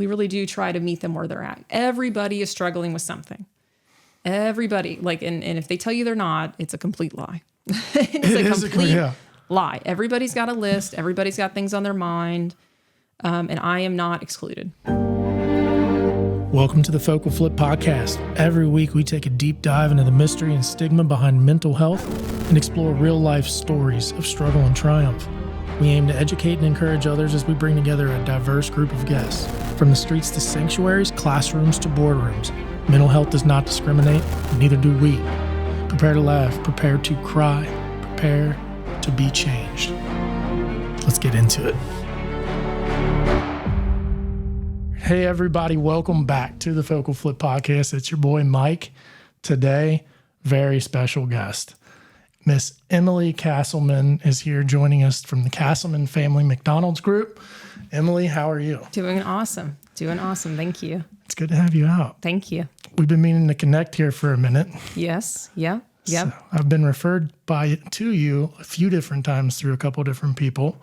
really do try to meet them where they're at. Everybody is struggling with something. Everybody, and if they tell you they're not, it's a complete lie. It's a complete lie. Everybody's got a list. Everybody's got things on their mind. And I am not excluded. Welcome to the FocalFlip Podcast. Every week we take a deep dive into the mystery and stigma behind mental health and explore real-life stories of struggle and triumph. We aim to educate and encourage others as we bring together a diverse group of guests. From the streets to sanctuaries, classrooms to boardrooms, mental health does not discriminate, and neither do we. Prepare to laugh, prepare to cry, prepare to be changed. Let's get into it. Hey everybody, welcome back to the FocalFlip Podcast. It's your boy Mike. Today, very special guest. Miss Emily Kasselmann is here joining us from the Kasselmann Family McDonald's group. Emily, how are you? Doing awesome. Thank you. It's good to have you out. Thank you. We've been meaning to connect here for a minute. Yes. Yep. So I've been referred to you a few different times through a couple different people.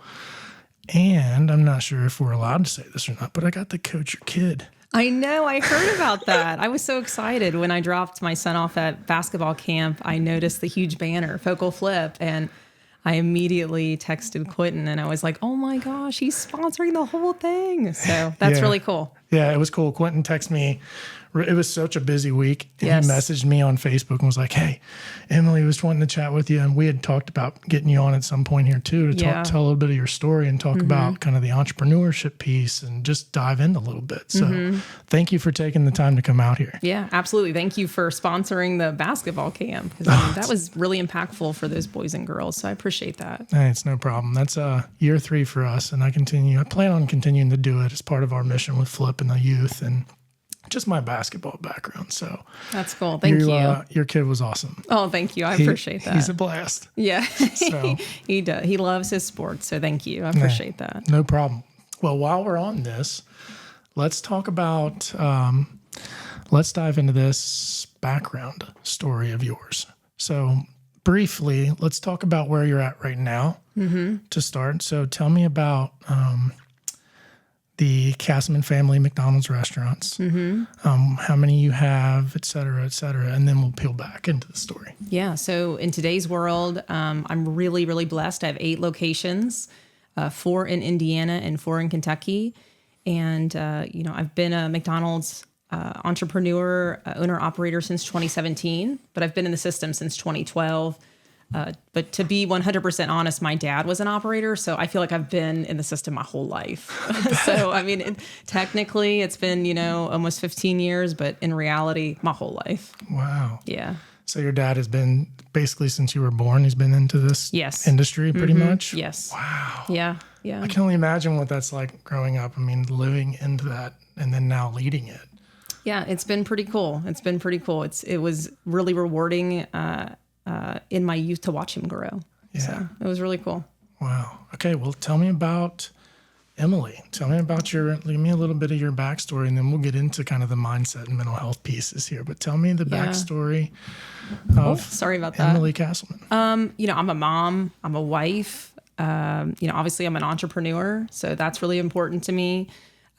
And I'm not sure if we're allowed to say this or not, but I got to coach your kid. I know. I heard about that. I was so excited when I dropped my son off at basketball camp. I noticed the huge banner, FocalFlip, and I immediately texted Quentin, and I was like, oh my gosh, he's sponsoring the whole thing. So that's really cool. Yeah, it was cool. Quentin texted me. It was such a busy week. Yes. He messaged me on Facebook and was like, hey, Emily was wanting to chat with you. And we had talked about getting you on at some point here too, to tell a little bit of your story and talk about kind of the entrepreneurship piece and just dive in a little bit. So thank you for taking the time to come out here. Yeah, absolutely. Thank you for sponsoring the basketball camp. That was really impactful for those boys and girls. So I appreciate that. Hey, it's no problem. That's year 3 for us. And I plan on continuing to do it as part of our mission with Flip and the youth and just my basketball background. So that's cool. Thank you. Your kid was awesome. Oh, thank you. I appreciate that. He's a blast. Yeah, So, he does. He loves his sports. So thank you. I appreciate that. No problem. Well, while we're on this, let's talk about, let's dive into this background story of yours. So briefly, let's talk about where you're at right now to start. So tell me about, the Kasselmann Family McDonald's restaurants, how many you have, et cetera, and then we'll peel back into the story. Yeah, so in today's world, I'm really, really blessed. I have 8 locations, 4 in Indiana and 4 in Kentucky. And, I've been a McDonald's entrepreneur, owner-operator since 2017, but I've been in the system since 2012. But to be 100% honest, my dad was an operator, so I feel like I've been in the system my whole life. So, technically it's been, almost 15 years, but in reality, my whole life. Wow. Yeah. So your dad has been, basically since you were born, he's been into this industry pretty much? Yes. Wow. Yeah. I can only imagine what that's like growing up. Living into that and then now leading it. Yeah, it's been pretty cool. It was really rewarding, in my youth to watch him grow. Yeah. So it was really cool. Wow. Okay. Well, tell me about Emily. Tell me about give me a little bit of your backstory, and then we'll get into kind of the mindset and mental health pieces here. But tell me the backstory of sorry about that. Emily Kasselmann. I'm a mom. I'm a wife. Obviously I'm an entrepreneur, so that's really important to me.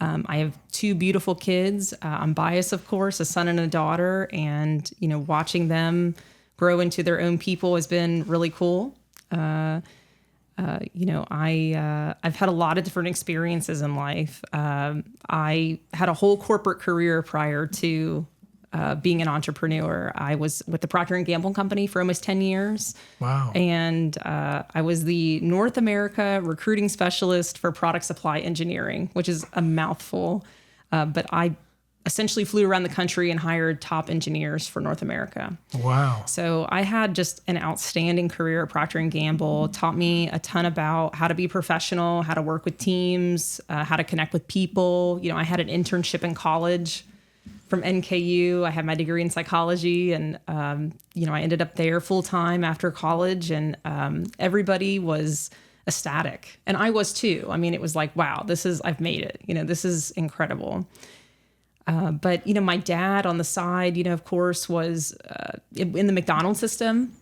I have 2 beautiful kids. I'm biased, of course, a son and a daughter, and, watching them grow into their own people has been really cool. I've had a lot of different experiences in life. I had a whole corporate career prior to being an entrepreneur. I was with the Procter Gamble company for almost 10 years. Wow. And I was the North America recruiting specialist for product supply engineering, which is a mouthful. But I essentially flew around the country and hired top engineers for North America. Wow. So I had just an outstanding career at Procter Gamble. Taught me a ton about how to be professional, how to work with teams, how to connect with people. I had an internship in college from NKU. I had my degree in psychology, and I ended up there full time after college, and everybody was ecstatic, and I was too. It was like, wow, I've made it. This is incredible. But my dad on the side, of course, was in the McDonald's system,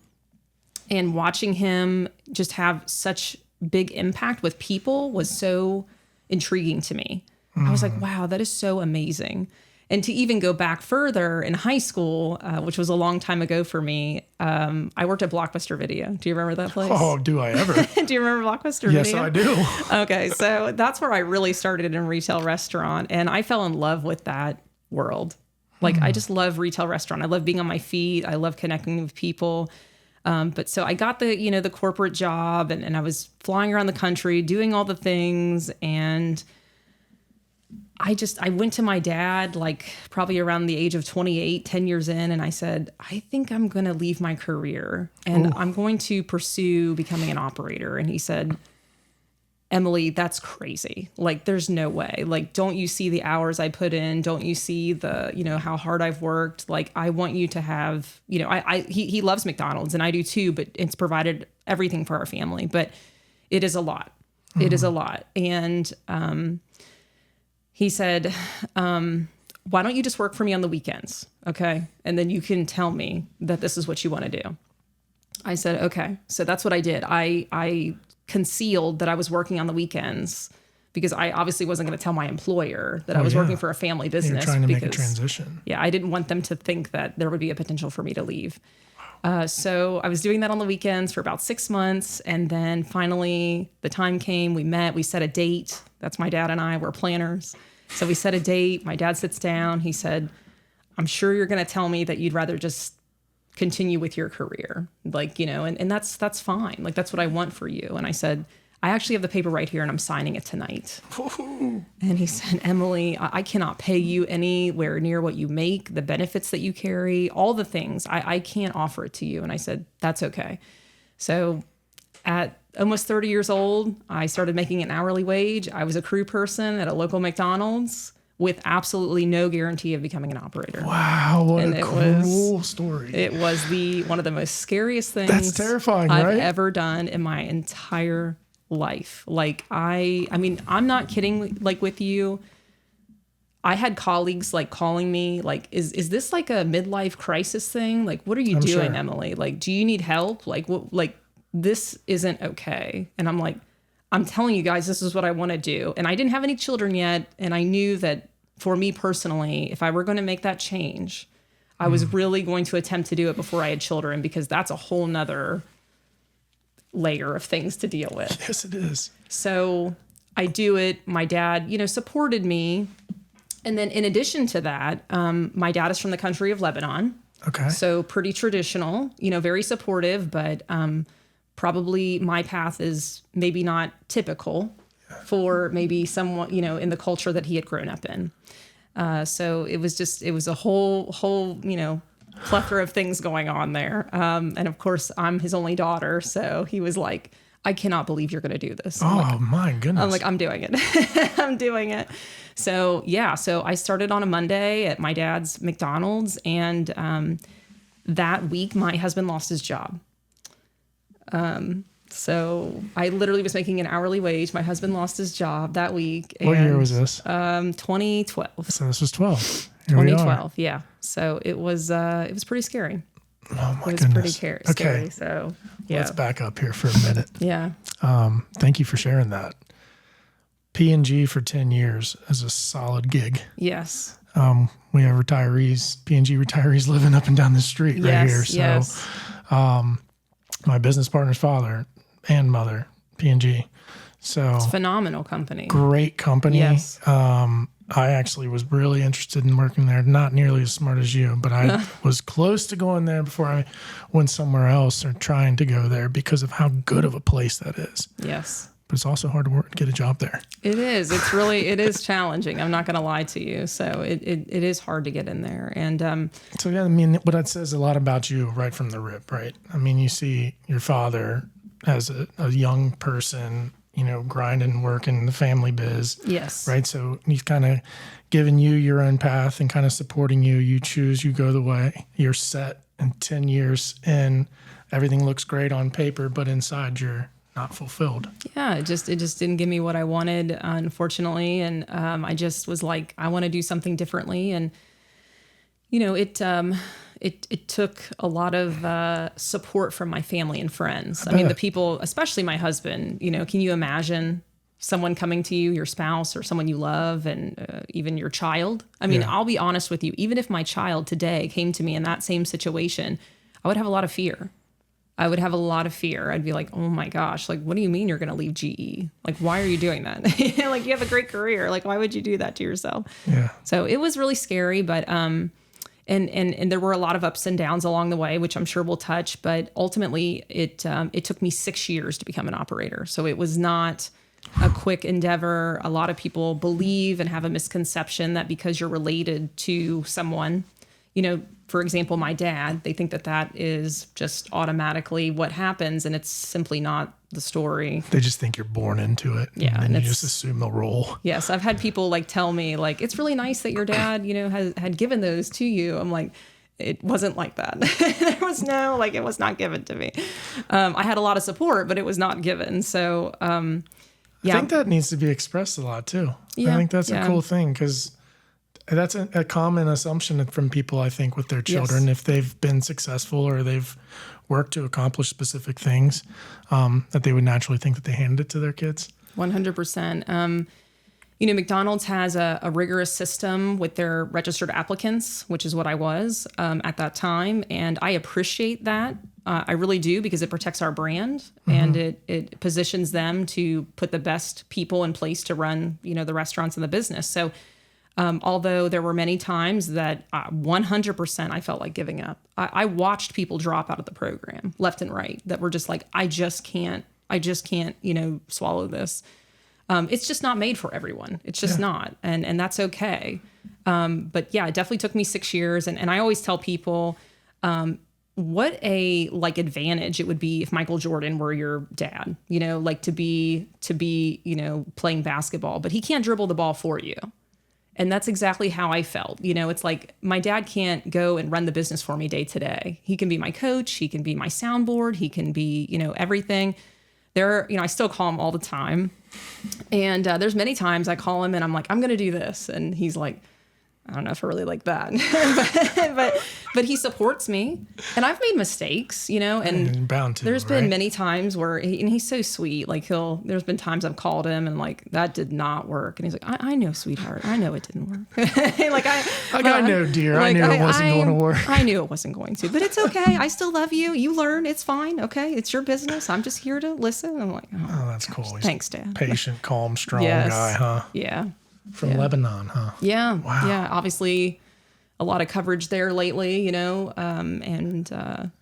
and watching him just have such big impact with people was so intriguing to me. I was like, wow, that is so amazing. And to even go back further in high school, which was a long time ago for me, I worked at Blockbuster Video. Do you remember that place? Oh, do I ever? Do you remember Blockbuster Yes, Video? I do. Okay, so that's where I really started in retail restaurant. And I fell in love with that world. Like, I just love retail restaurant. I love being on my feet. I love connecting with people. But so I got the corporate job and I was flying around the country doing all the things. And I went to my dad, like probably around the age of 28, 10 years in. And I said, I think I'm going to leave my career and I'm going to pursue becoming an operator. And he said, Emily, that's crazy. Like, there's no way. Like, don't you see the hours I put in? Don't you see how hard I've worked? Like, I want you to have, he loves McDonald's and I do too, but it's provided everything for our family, but it is a lot. It is a lot. And, he said, why don't you just work for me on the weekends? Okay. And then you can tell me that this is what you want to do. I said, okay. So that's what I did. I concealed that I was working on the weekends because I obviously wasn't going to tell my employer that I was working for a family business. You're trying to make a transition. Yeah. I didn't want them to think that there would be a potential for me to leave. So I was doing that on the weekends for about 6 months. And then finally the time came, we met, we set a date. That's my dad and I, we're planners. So we set a date. My dad sits down. He said, I'm sure you're going to tell me that you'd rather just continue with your career. Like, and that's fine. Like, that's what I want for you. And I said, I actually have the paper right here and I'm signing it tonight. Ooh. And he said, Emily, I cannot pay you anywhere near what you make, the benefits that you carry, all the things. I can't offer it to you. And I said, that's okay. So at almost 30 years old, I started making an hourly wage. I was a crew person at a local McDonald's with absolutely no guarantee of becoming an operator. Wow, what a cool story. It was one of the most scariest things That's terrifying, I've ever done in my entire life. Like, I mean, I'm not kidding, like, with you. I had colleagues like calling me like, is this like a midlife crisis thing? Like, what are you doing, sure. Emily? Like, do you need help? Like, what, like, this isn't okay. And I'm like, I'm telling you guys, this is what I want to do. And I didn't have any children yet. And I knew that for me personally, if I were going to make that change, I was really going to attempt to do it before I had children, because that's a whole nother layer of things to deal with. Yes, it is. So I do it. My dad, supported me. And then in addition to that, my dad is from the country of Lebanon. Okay. So pretty traditional, very supportive, but probably my path is maybe not typical for maybe someone, in the culture that he had grown up in. So it was a whole, plethora of things going on there. And of course I'm his only daughter. So he was like, I cannot believe you're going to do this. My goodness. I'm like, I'm doing it. I'm doing it. So yeah. So I started on a Monday at my dad's McDonald's, and that week my husband lost his job. So I literally was making an hourly wage. My husband lost his job that week. What year was this? 2012. So this was 12. Here 2012. Yeah. So it was pretty scary. Oh my goodness. It was pretty scary. Okay. So yeah. Let's back up here for a minute. Yeah. Thank you for sharing that. P&G for 10 years is a solid gig. Yes. We have P&G retirees living up and down the street right here. So, yes. My business partner's father and mother, P&G. So it's a phenomenal company. Great company. Yes. I actually was really interested in working there. Not nearly as smart as you, but I was close to going there before I went somewhere else, or trying to go there, because of how good of a place that is. Yes. But it's also hard to get a job there. It is. It is challenging. I'm not going to lie to you. So it is hard to get in there. And so yeah, I mean, what that says a lot about you right from the rip, right? I mean, you see your father as a young person, grinding, working in the family biz. Yes. Right. So he's kind of giving you your own path and kind of supporting you. You choose, you go the way. You're set, and 10 years in, everything looks great on paper, but inside you're not fulfilled. Yeah, it just didn't give me what I wanted, unfortunately. And I just was like, I want to do something differently. And it took a lot of support from my family and friends. I mean, the people, especially my husband. Can you imagine someone coming to you, your spouse or someone you love, and even your child. I mean, I'll be honest with you, even if my child today came to me in that same situation, I would have a lot of fear. I'd be like, oh my gosh, like, what do you mean you're going to leave GE? Like, why are you doing that? Like, you have a great career. Like, why would you do that to yourself? Yeah. So it was really scary, but, and there were a lot of ups and downs along the way, which I'm sure we'll touch, but ultimately it took me 6 years to become an operator. So it was not a quick endeavor. A lot of people believe and have a misconception that because you're related to someone, you know, for example, my dad, they think that is just automatically what happens, and it's simply not the story. They just think you're born into it. Yeah. And you just assume the role. Yes. I've had people like tell me like, it's really nice that your dad, you know, had given those to you. I'm like, it wasn't like that. There was it was not given to me. I had a lot of support, but it was not given. So, I think that needs to be expressed a lot too. Yeah. I think that's a cool thing, because that's a common assumption from people, I think, with their children. Yes. If they've been successful or they've worked to accomplish specific things, that they would naturally think that they handed it to their kids. 100%. You know, McDonald's has a rigorous system with their registered applicants, which is what I was at that time. And I appreciate that. I really do, because it protects our brand and it positions them to put the best people in place to run, you know, the restaurants and the business. So although there were many times that 100% I felt like giving up. I watched people drop out of the program left and right that were just like, I just can't, you know, swallow this. It's just not made for everyone. It's just not. And that's okay. But yeah, it definitely took me 6 years. And I always tell people, what a advantage it would be if Michael Jordan were your dad, you know, like to be, you know, playing basketball, but he can't dribble the ball for you. And that's exactly how I felt. You know, it's like my dad can't go and run the business for me day to day. He can be my coach. He can be my soundboard. He can be, you know, everything. I still call him all the time. And there's many times I call him and I'm like, I'm going to do this. And he's like, I don't know if I really like that, but he supports me, and I've made mistakes, you know, and bound to, there's been many times where and he's so sweet. Like there's been times I've called him and like, that did not work. And he's like, I know, sweetheart. I know it didn't work. I know, dear. I knew it wasn't going to work. I knew it wasn't going to, but it's okay. I still love you. You learn. It's fine. Okay. It's your business. I'm just here to listen. I'm like, oh that's cool. Thanks, Dad. Patient, calm, strong guy, huh? Yeah. From Lebanon, huh? Yeah. Wow. Yeah. Obviously, a lot of coverage there lately, you know, and a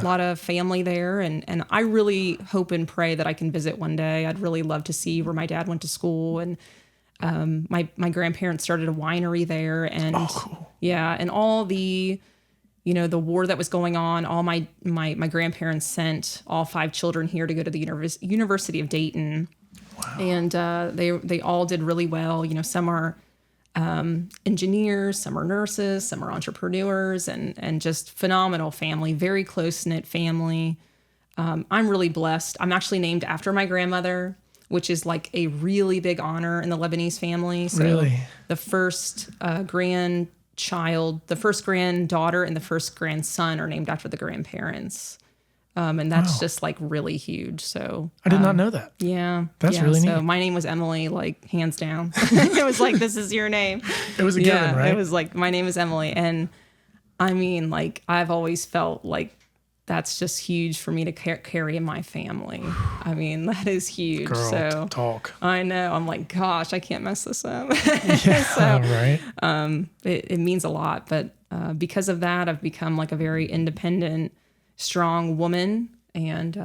lot of family there. And I really hope and pray that I can visit one day. I'd really love to see where my dad went to school. And my grandparents started a winery there. And cool. Yeah. And all the, you know, the war that was going on, all my grandparents sent all 5 children here to go to the University of Dayton. Wow. And they all did really well. You know, some are engineers, some are nurses, some are entrepreneurs, and just phenomenal family, very close-knit family. I'm really blessed. I'm actually named after my grandmother, which is like a really big honor in the Lebanese family. So really? The first grandchild, the first granddaughter, and the first grandson are named after the grandparents. And that's just like really huge. So I did not know that. Yeah. That's really neat. So my name was Emily, like hands down. It was like, this is your name. It was a given, right? It was like, my name is Emily. And I mean, like, I've always felt like that's just huge for me to carry in my family. I mean, that is huge. Girl, so talk. I know. I'm like, gosh, I can't mess this up. Yeah, so, right. It means a lot. But because of that, I've become like a very independent, strong woman, and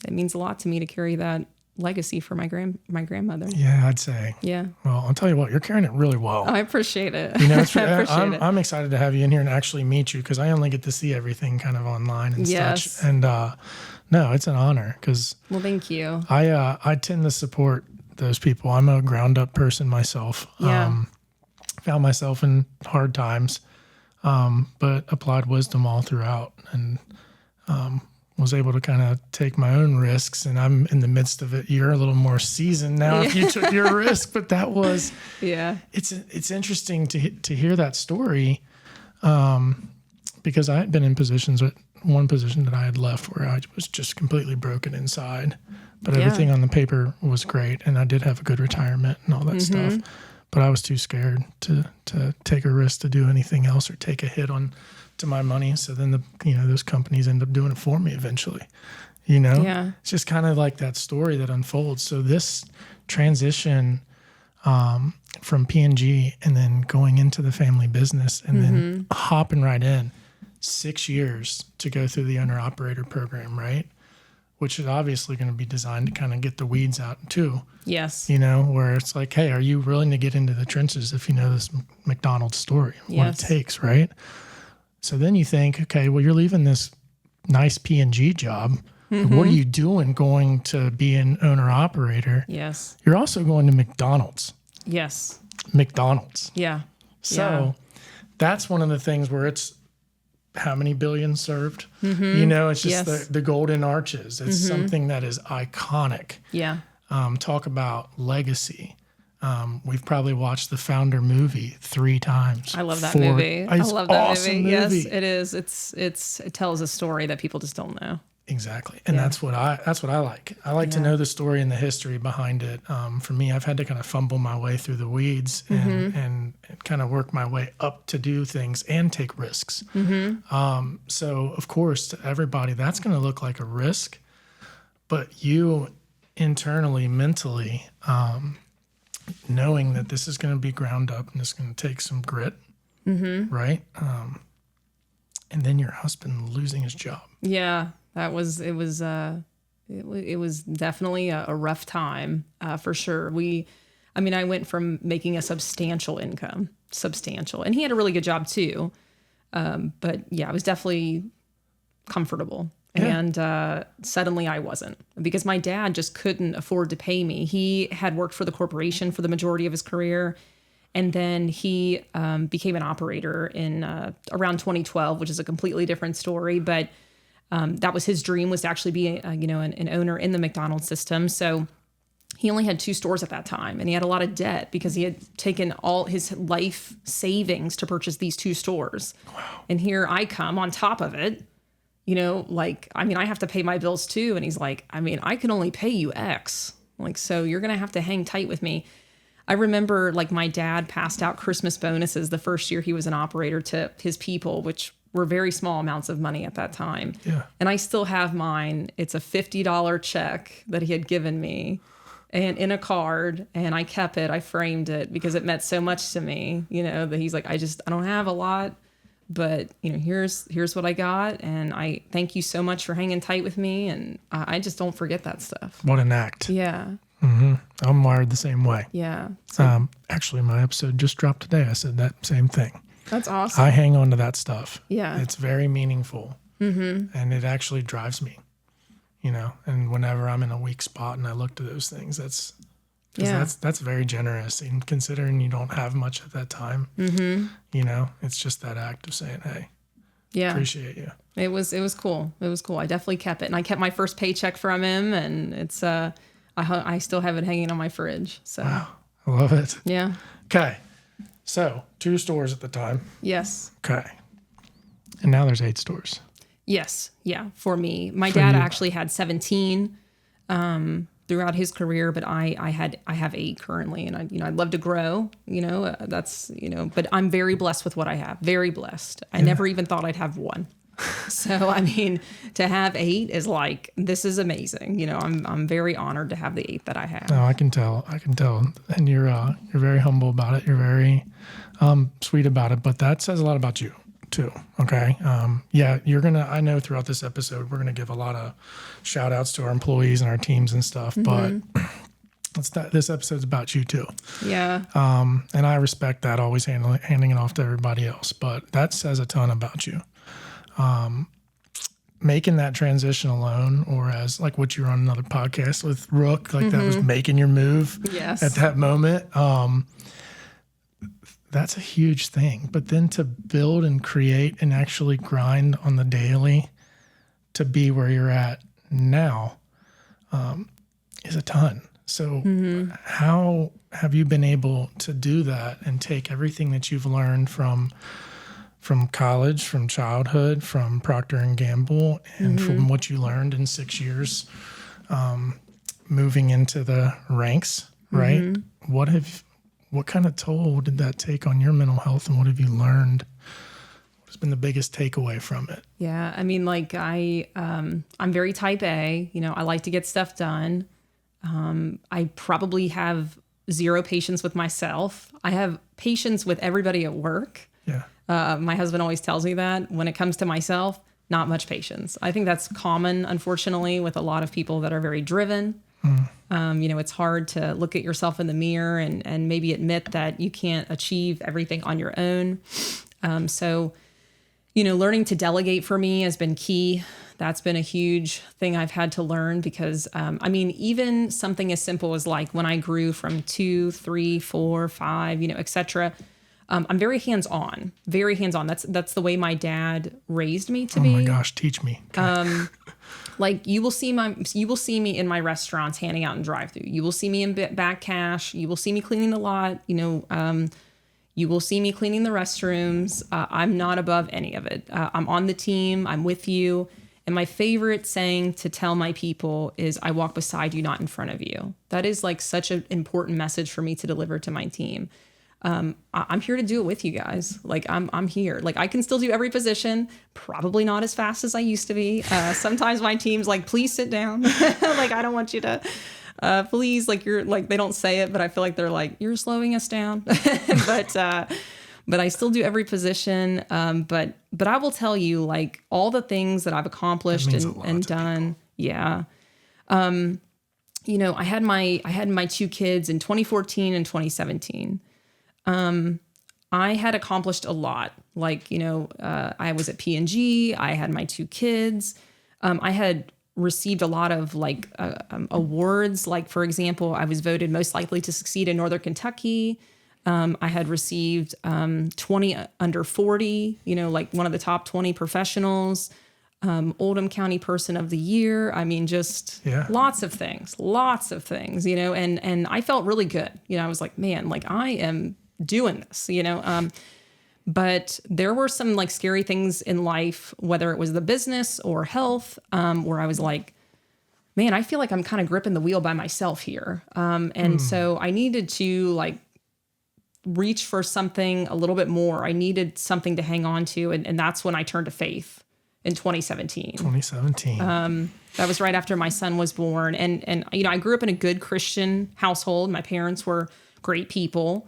it means a lot to me to carry that legacy for my grandmother. Yeah, I'd say. Yeah. Well, I'll tell you what, you're carrying it really well. I appreciate it. You know, I'm excited to have you in here and actually meet you, because I only get to see everything kind of online and such. And no, it's an honor, because well, thank you. I tend to support those people. I'm a ground up person myself. Yeah. Found myself in hard times, but applied wisdom all throughout, and was able to kind of take my own risks, and I'm in the midst of it. You're a little more seasoned now if you took your risk, but that was, it's interesting to hear that story, because I had been in positions one position that I had left where I was just completely broken inside, but Yeah. everything on the paper was great, and I did have a good retirement and all that stuff. But I was too scared to take a risk to do anything else or take a hit on to my money. So then those companies end up doing it for me eventually. Yeah. It's just kind of like that story that unfolds. So this transition from P&G and then going into the family business and then hopping right in, 6 years to go through the owner-operator program, right? Which is obviously going to be designed to kind of get the weeds out too. Yes. Where it's like, hey, are you willing to get into the trenches if you know this McDonald's story, what it takes, right? So then you think, okay, well, you're leaving this nice P&G job. What are you doing going to be an owner-operator? Yes. You're also going to McDonald's. Yes. McDonald's. Yeah. So that's one of the things where it's how many billions served? It's just the golden arches. It's something that is iconic. Yeah. Talk about legacy. We've probably watched the Founder movie 3 times. I love that movie. I love that awesome movie. Yes, it is. It tells a story that people just don't know. Exactly. And that's what I like. I like to know the story and the history behind it. For me, I've had to kind of fumble my way through the weeds and kind of work my way up to do things and take risks. So, of course, to everybody, that's going to look like a risk. But you internally, mentally, knowing that this is going to be ground up and it's going to take some grit, right? And then your husband losing his job. Yeah. It was definitely a rough time for sure. I went from making a substantial income, and he had a really good job too. But yeah, I was definitely comfortable. Yeah. And suddenly I wasn't, because my dad just couldn't afford to pay me. He had worked for the corporation for the majority of his career. And then he became an operator in around 2012, which is a completely different story. But that was his dream, was to actually be an owner in the McDonald's system. So he only had 2 stores at that time, and he had a lot of debt because he had taken all his life savings to purchase these 2 stores. Wow. And here I come on top of it, I have to pay my bills too. And he's like, I can only pay you X. So you're going to have to hang tight with me. I remember my dad passed out Christmas bonuses the first year he was an operator to his people, which were very small amounts of money at that time. Yeah. And I still have mine. It's a $50 check that he had given me and in a card, and I kept it. I framed it because it meant so much to me, that he's like, I don't have a lot, but here's what I got. And I thank you so much for hanging tight with me. And I just don't forget that stuff. What an act. Yeah. I'm wired the same way. Yeah. So, actually, my episode just dropped today. I said that same thing. That's awesome. I hang on to that stuff. Yeah. It's very meaningful. And it actually drives me, and whenever I'm in a weak spot and I look to those things, that's very generous. And considering you don't have much at that time, it's just that act of saying, hey, appreciate you. It was cool. It was cool. I definitely kept it. And I kept my first paycheck from him, and it's, I still have it hanging on my fridge. So wow. I love it. Yeah. Okay. So 2 stores at the time. Yes. Okay. And now there's 8 stores. Yes. Yeah. For me, my dad actually had 17 throughout his career, but I have 8 currently, and I'd love to grow. But I'm very blessed with what I have. Very blessed. I never even thought I'd have 1. So to have 8 is this is amazing. I'm very honored to have the 8 that I have. No, I can tell, and you're very humble about it. You're very sweet about it, but that says a lot about you too. Okay. I know throughout this episode, we're going to give a lot of shout outs to our employees and our teams and stuff, but this episode's about you too. Yeah. And I respect that, always handing it off to everybody else, but that says a ton about you. Making that transition alone, or as what you're on another podcast with Rook, that was making your move at that moment. That's a huge thing. But then to build and create and actually grind on the daily to be where you're at now is a ton. So how have you been able to do that and take everything that you've learned from from college, from childhood, from Procter Gamble, and from what you learned in 6 years, moving into the ranks, right? What kind of toll did that take on your mental health, and what have you learned? What's been the biggest takeaway from it? Yeah, I mean, like I'm very type A. You know, I like to get stuff done. I probably have zero patience with myself. I have patience with everybody at work. Yeah. My husband always tells me that when it comes to myself, not much patience. I think that's common, unfortunately, with a lot of people that are very driven. You know, it's hard to look at yourself in the mirror and maybe admit that you can't achieve everything on your own. So, you know, learning to delegate for me has been key. That's been a huge thing I've had to learn because, I mean, even something as simple as like when I grew from 2, 3, 4, 5, you know, et cetera. I'm very hands-on, very hands-on. That's the way my dad raised me to be. Oh my gosh, teach me. Okay. Like you will see me in my restaurants handing out in drive-thru. You will see me in back cash. You will see me cleaning the lot. You know, you will see me cleaning the restrooms. I'm not above any of it. I'm on the team. I'm with you. And my favorite saying to tell my people is, I walk beside you, not in front of you. That is like such an important message for me to deliver to my team. I'm here to do it with you guys. Like I'm here. Like I can still do every position, probably not as fast as I used to be. Sometimes my team's like, please sit down. Like, I don't want you to, please, like you're like, they don't say it, but I feel like they're like, you're slowing us down. But I still do every position. But I will tell you, like all the things that I've accomplished and done. Yeah. You know, I had my 2 kids in 2014 and 2017. I had accomplished a lot. Like, you know, I was at P&G. I had my 2 kids. I had received a lot of like awards. Like, for example, I was voted most likely to succeed in Northern Kentucky. I had received 20 under 40, you know, like one of the top 20 professionals, Oldham County Person of the Year. I mean, just lots of things, you know, and I felt really good. You know, I was like, man, like I am doing this, you know, but there were some like scary things in life, whether it was the business or health, where I was like, man, I feel like I'm kind of gripping the wheel by myself here. So I needed to like reach for something a little bit more. I needed something to hang on to. And that's when I turned to faith in 2017. That was right after my son was born. And, you know, I grew up in a good Christian household. My parents were great people.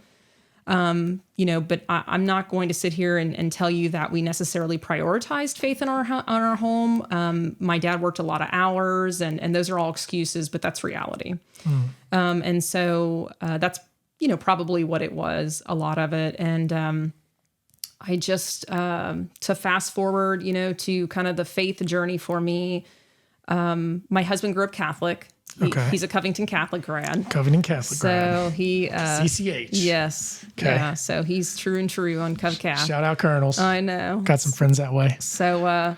You know, but I'm not going to sit here and tell you that we necessarily prioritized faith in our home. My dad worked a lot of hours and those are all excuses, but that's reality. And so, that's, you know, probably what it was, a lot of it. And, I just, to fast forward, you know, to kind of the faith journey for me, my husband grew up Catholic. He's a Covington Catholic grad. grad. So he... CCH. Yes. Okay. Yeah, so he's true and true on CovCath. Shout out Colonels. I know. Got some friends that way. So I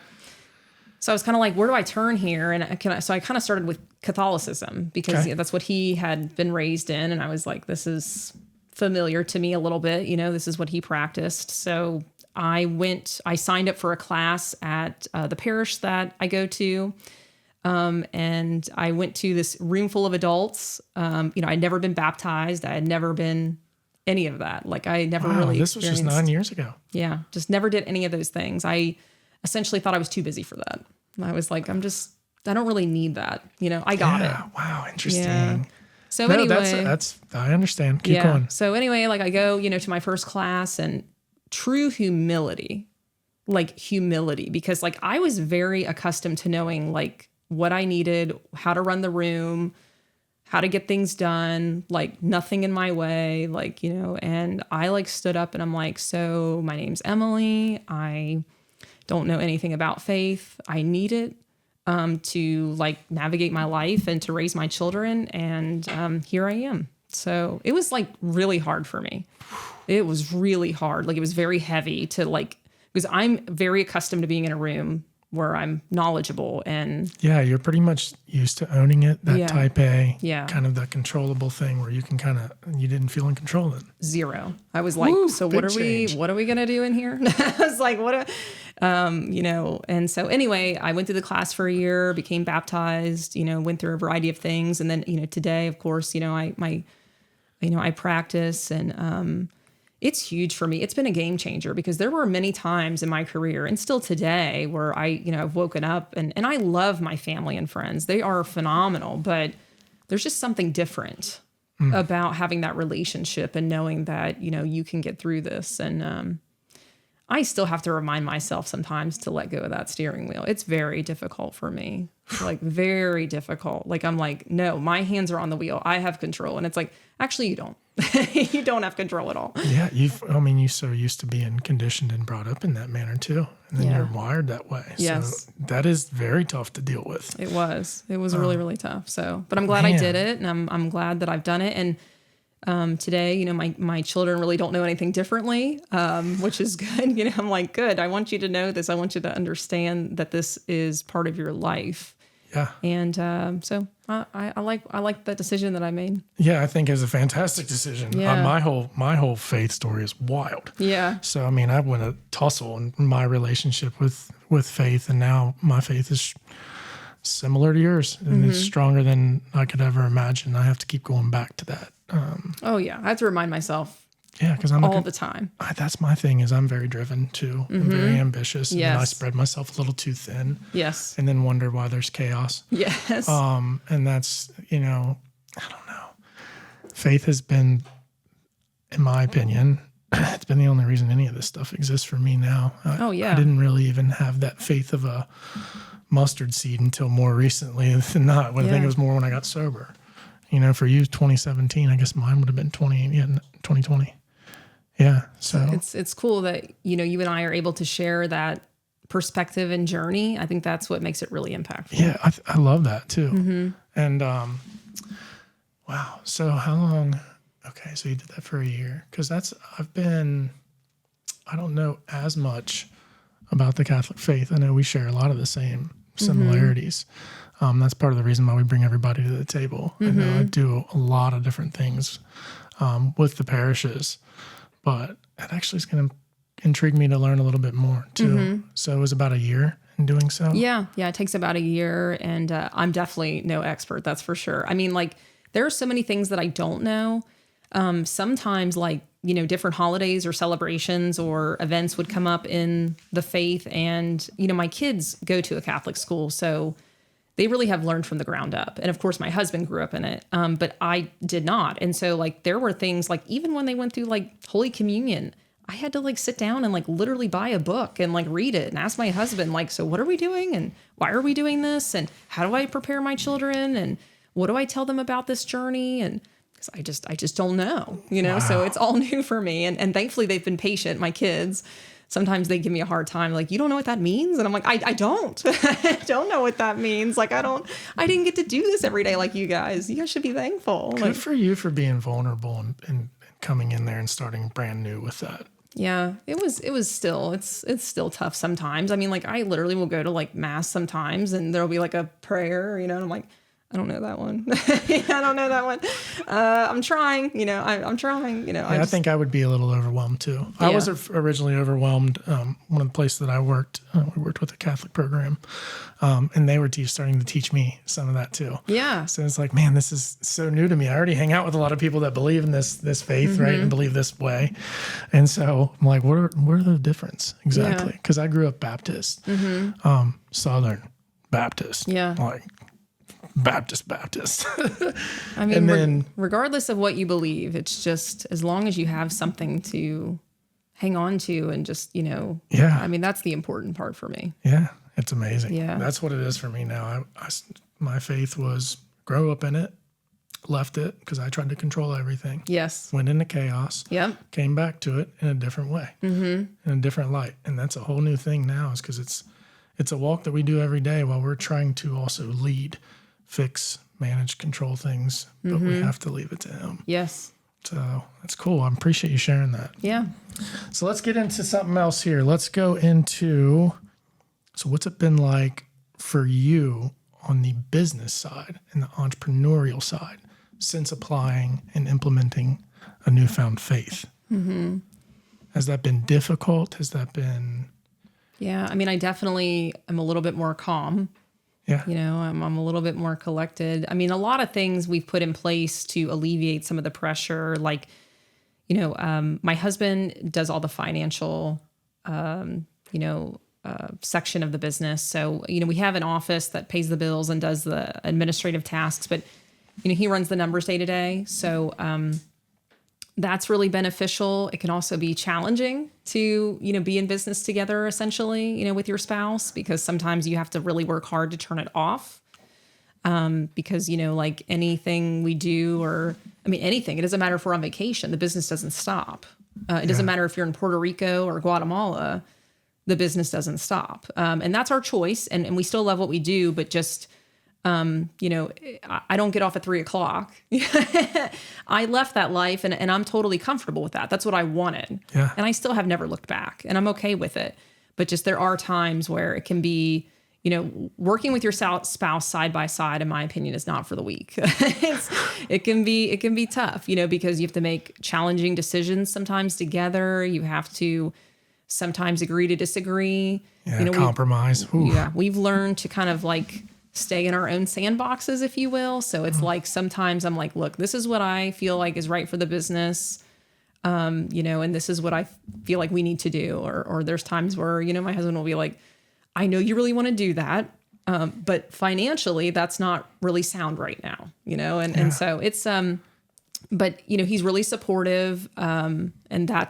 was kind of like, where do I turn here? And so I kind of started with Catholicism because that's what he had been raised in. And I was like, this is familiar to me a little bit. You know, this is what he practiced. So I signed up for a class at the parish that I go to. And I went to this room full of adults. You know, I'd never been baptized. I had never been any of that. Like I never really this was just 9 years ago. Yeah. Just never did any of those things. I essentially thought I was too busy for that. I was like, I don't really need that. You know, I got it. Wow. Interesting. Yeah. So anyway, I understand. Keep going. So anyway, like I go, you know, to my first class and true humility, because like I was very accustomed to knowing like what I needed, how to run the room, how to get things done, like nothing in my way, like, you know, and I like stood up and I'm like, so my name's Emily. I don't know anything about faith. I need it to like navigate my life and to raise my children. And here I am. So it was like really hard for me. It was really hard. Like it was very heavy to like, because I'm very accustomed to being in a room where I'm knowledgeable and yeah, you're pretty much used to owning it. That type A, kind of the controllable thing where you can you didn't feel in control then. Zero. I was like, so what are we going to do in here? I was like, and so anyway, I went through the class for a year, became baptized, went through a variety of things. And then, today, of course, I practice and, it's huge for me. It's been a game changer because there were many times in my career and still today where I've woken up and I love my family and friends. They are phenomenal, but there's just something different about having that relationship and knowing that, you can get through this. And I still have to remind myself sometimes to let go of that steering wheel. It's very difficult for me, like very difficult. Like I'm like, no, my hands are on the wheel. I have control. And it's like, actually, you don't. You don't have control at all. Yeah, you're so used to being conditioned and brought up in that manner too. And then you're wired that way. Yes. So that is very tough to deal with. It was really, really tough. So, but I'm glad I did it and I'm glad that I've done it. And today, my children really don't know anything differently, which is good. I'm like, good. I want you to know this. I want you to understand that this is part of your life. Yeah. And so I like that decision that I made. Yeah, I think it's a fantastic decision. Yeah. My whole faith story is wild. Yeah. So I went a tussle in my relationship with faith, and now my faith is similar to yours, and it's stronger than I could ever imagine. I have to keep going back to that. I have to remind myself. Yeah, because I'm the time. That's my thing. Is I'm very driven too. I'm very ambitious. Yes. And I spread myself a little too thin. Yes. And then wonder why there's chaos. Yes. And that's I don't know. Faith has been, in my opinion, it's been the only reason any of this stuff exists for me now. I didn't really even have that faith of a mustard seed until more recently than not. I think it was more when I got sober. For you, 2017. I guess mine would have been 2020. Yeah. So it's cool that, you and I are able to share that perspective and journey. I think that's what makes it really impactful. Yeah. I love that too. And, wow. So how long? Okay. So you did that for a year. Cause I don't know as much about the Catholic faith. I know we share a lot of the same similarities. That's part of the reason why we bring everybody to the table. I know I do a lot of different things, with the parishes, but it actually is going to intrigue me to learn a little bit more too. So it was about a year in doing so. Yeah. It takes about a year, and I'm definitely no expert. That's for sure. There are so many things that I don't know. Sometimes different holidays or celebrations or events would come up in the faith, and, my kids go to a Catholic school. So they really have learned from the ground up. And of course, my husband grew up in it, but I did not. And so there were things even when they went through Holy Communion, I had to sit down and literally buy a book and read it and ask my husband, so what are we doing? And why are we doing this? And how do I prepare my children? And what do I tell them about this journey? And because I just don't know, Wow. So it's all new for me. And thankfully they've been patient, my kids. Sometimes they give me a hard time, you don't know what that means? And I'm like, I don't. I don't know what that means. I didn't get to do this every day like you guys. You guys should be thankful. Good for you for being vulnerable and coming in there and starting brand new with that. Yeah, it's still tough sometimes. I literally will go to mass sometimes and there'll be a prayer, and I'm like, I don't know that one. I don't know that one. I'm trying, I'm trying, I think I would be a little overwhelmed too. Yeah. I was originally overwhelmed. One of the places that I worked, we worked with a Catholic program, and they were starting to teach me some of that too. Yeah. So it's like, man, this is so new to me. I already hang out with a lot of people that believe in this faith, right? And believe this way. And so I'm like, what are the difference exactly? Because I grew up Baptist, Southern Baptist. Yeah. Baptist. And then regardless of what you believe, it's just as long as you have something to hang on to and just, that's the important part for me. Yeah. It's amazing. Yeah. That's what it is for me now. My faith was grow up in it, left it because I tried to control everything. Yes. Went into chaos. Yep. Came back to it in a different way, in a different light. And that's a whole new thing now is because it's a walk that we do every day while we're trying to also lead, fix, manage, control things, but we have to leave it to him. Yes. So that's cool. I appreciate you sharing that. Yeah. So let's get into something else here. Let's go into So what's it been like for you on the business side and the entrepreneurial side since applying and implementing a newfound faith? Mm-hmm. Has that been difficult? Has that been... Yeah, I mean, I definitely am a little bit more calm. Yeah. You know, I'm a little bit more collected. I mean, a lot of things we've put in place to alleviate some of the pressure. Like, you know, my husband does all the financial, section of the business. So, you know, we have an office that pays the bills and does the administrative tasks, but, you know, he runs the numbers day to day. So, that's really beneficial. It can also be challenging to, you know, be in business together, essentially, you know, with your spouse, because sometimes you have to really work hard to turn it off. Because, you know, like anything we do, or, I mean, anything, it doesn't matter if we're on vacation, the business doesn't stop. It doesn't matter if you're in Puerto Rico or Guatemala, the business doesn't stop. And that's our choice. And we still love what we do, but just, you know, I don't get off at 3:00. I left that life and I'm totally comfortable with that. That's what I wanted. Yeah. And I still have never looked back, and I'm okay with it. But just there are times where it can be, you know, working with your spouse side by side, in my opinion, is not for the weak. It can be tough, you know, because you have to make challenging decisions sometimes together. You have to sometimes agree to disagree. Yeah, you know, compromise. We've learned to kind of like stay in our own sandboxes, if you will. So it's like sometimes I'm like, look, this is what I feel like is right for the business, you know, and this is what I feel like we need to do. Or there's times where, you know, my husband will be like, I know you really want to do that, but financially that's not really sound right now, you know? And so it's, but you know, he's really supportive. And I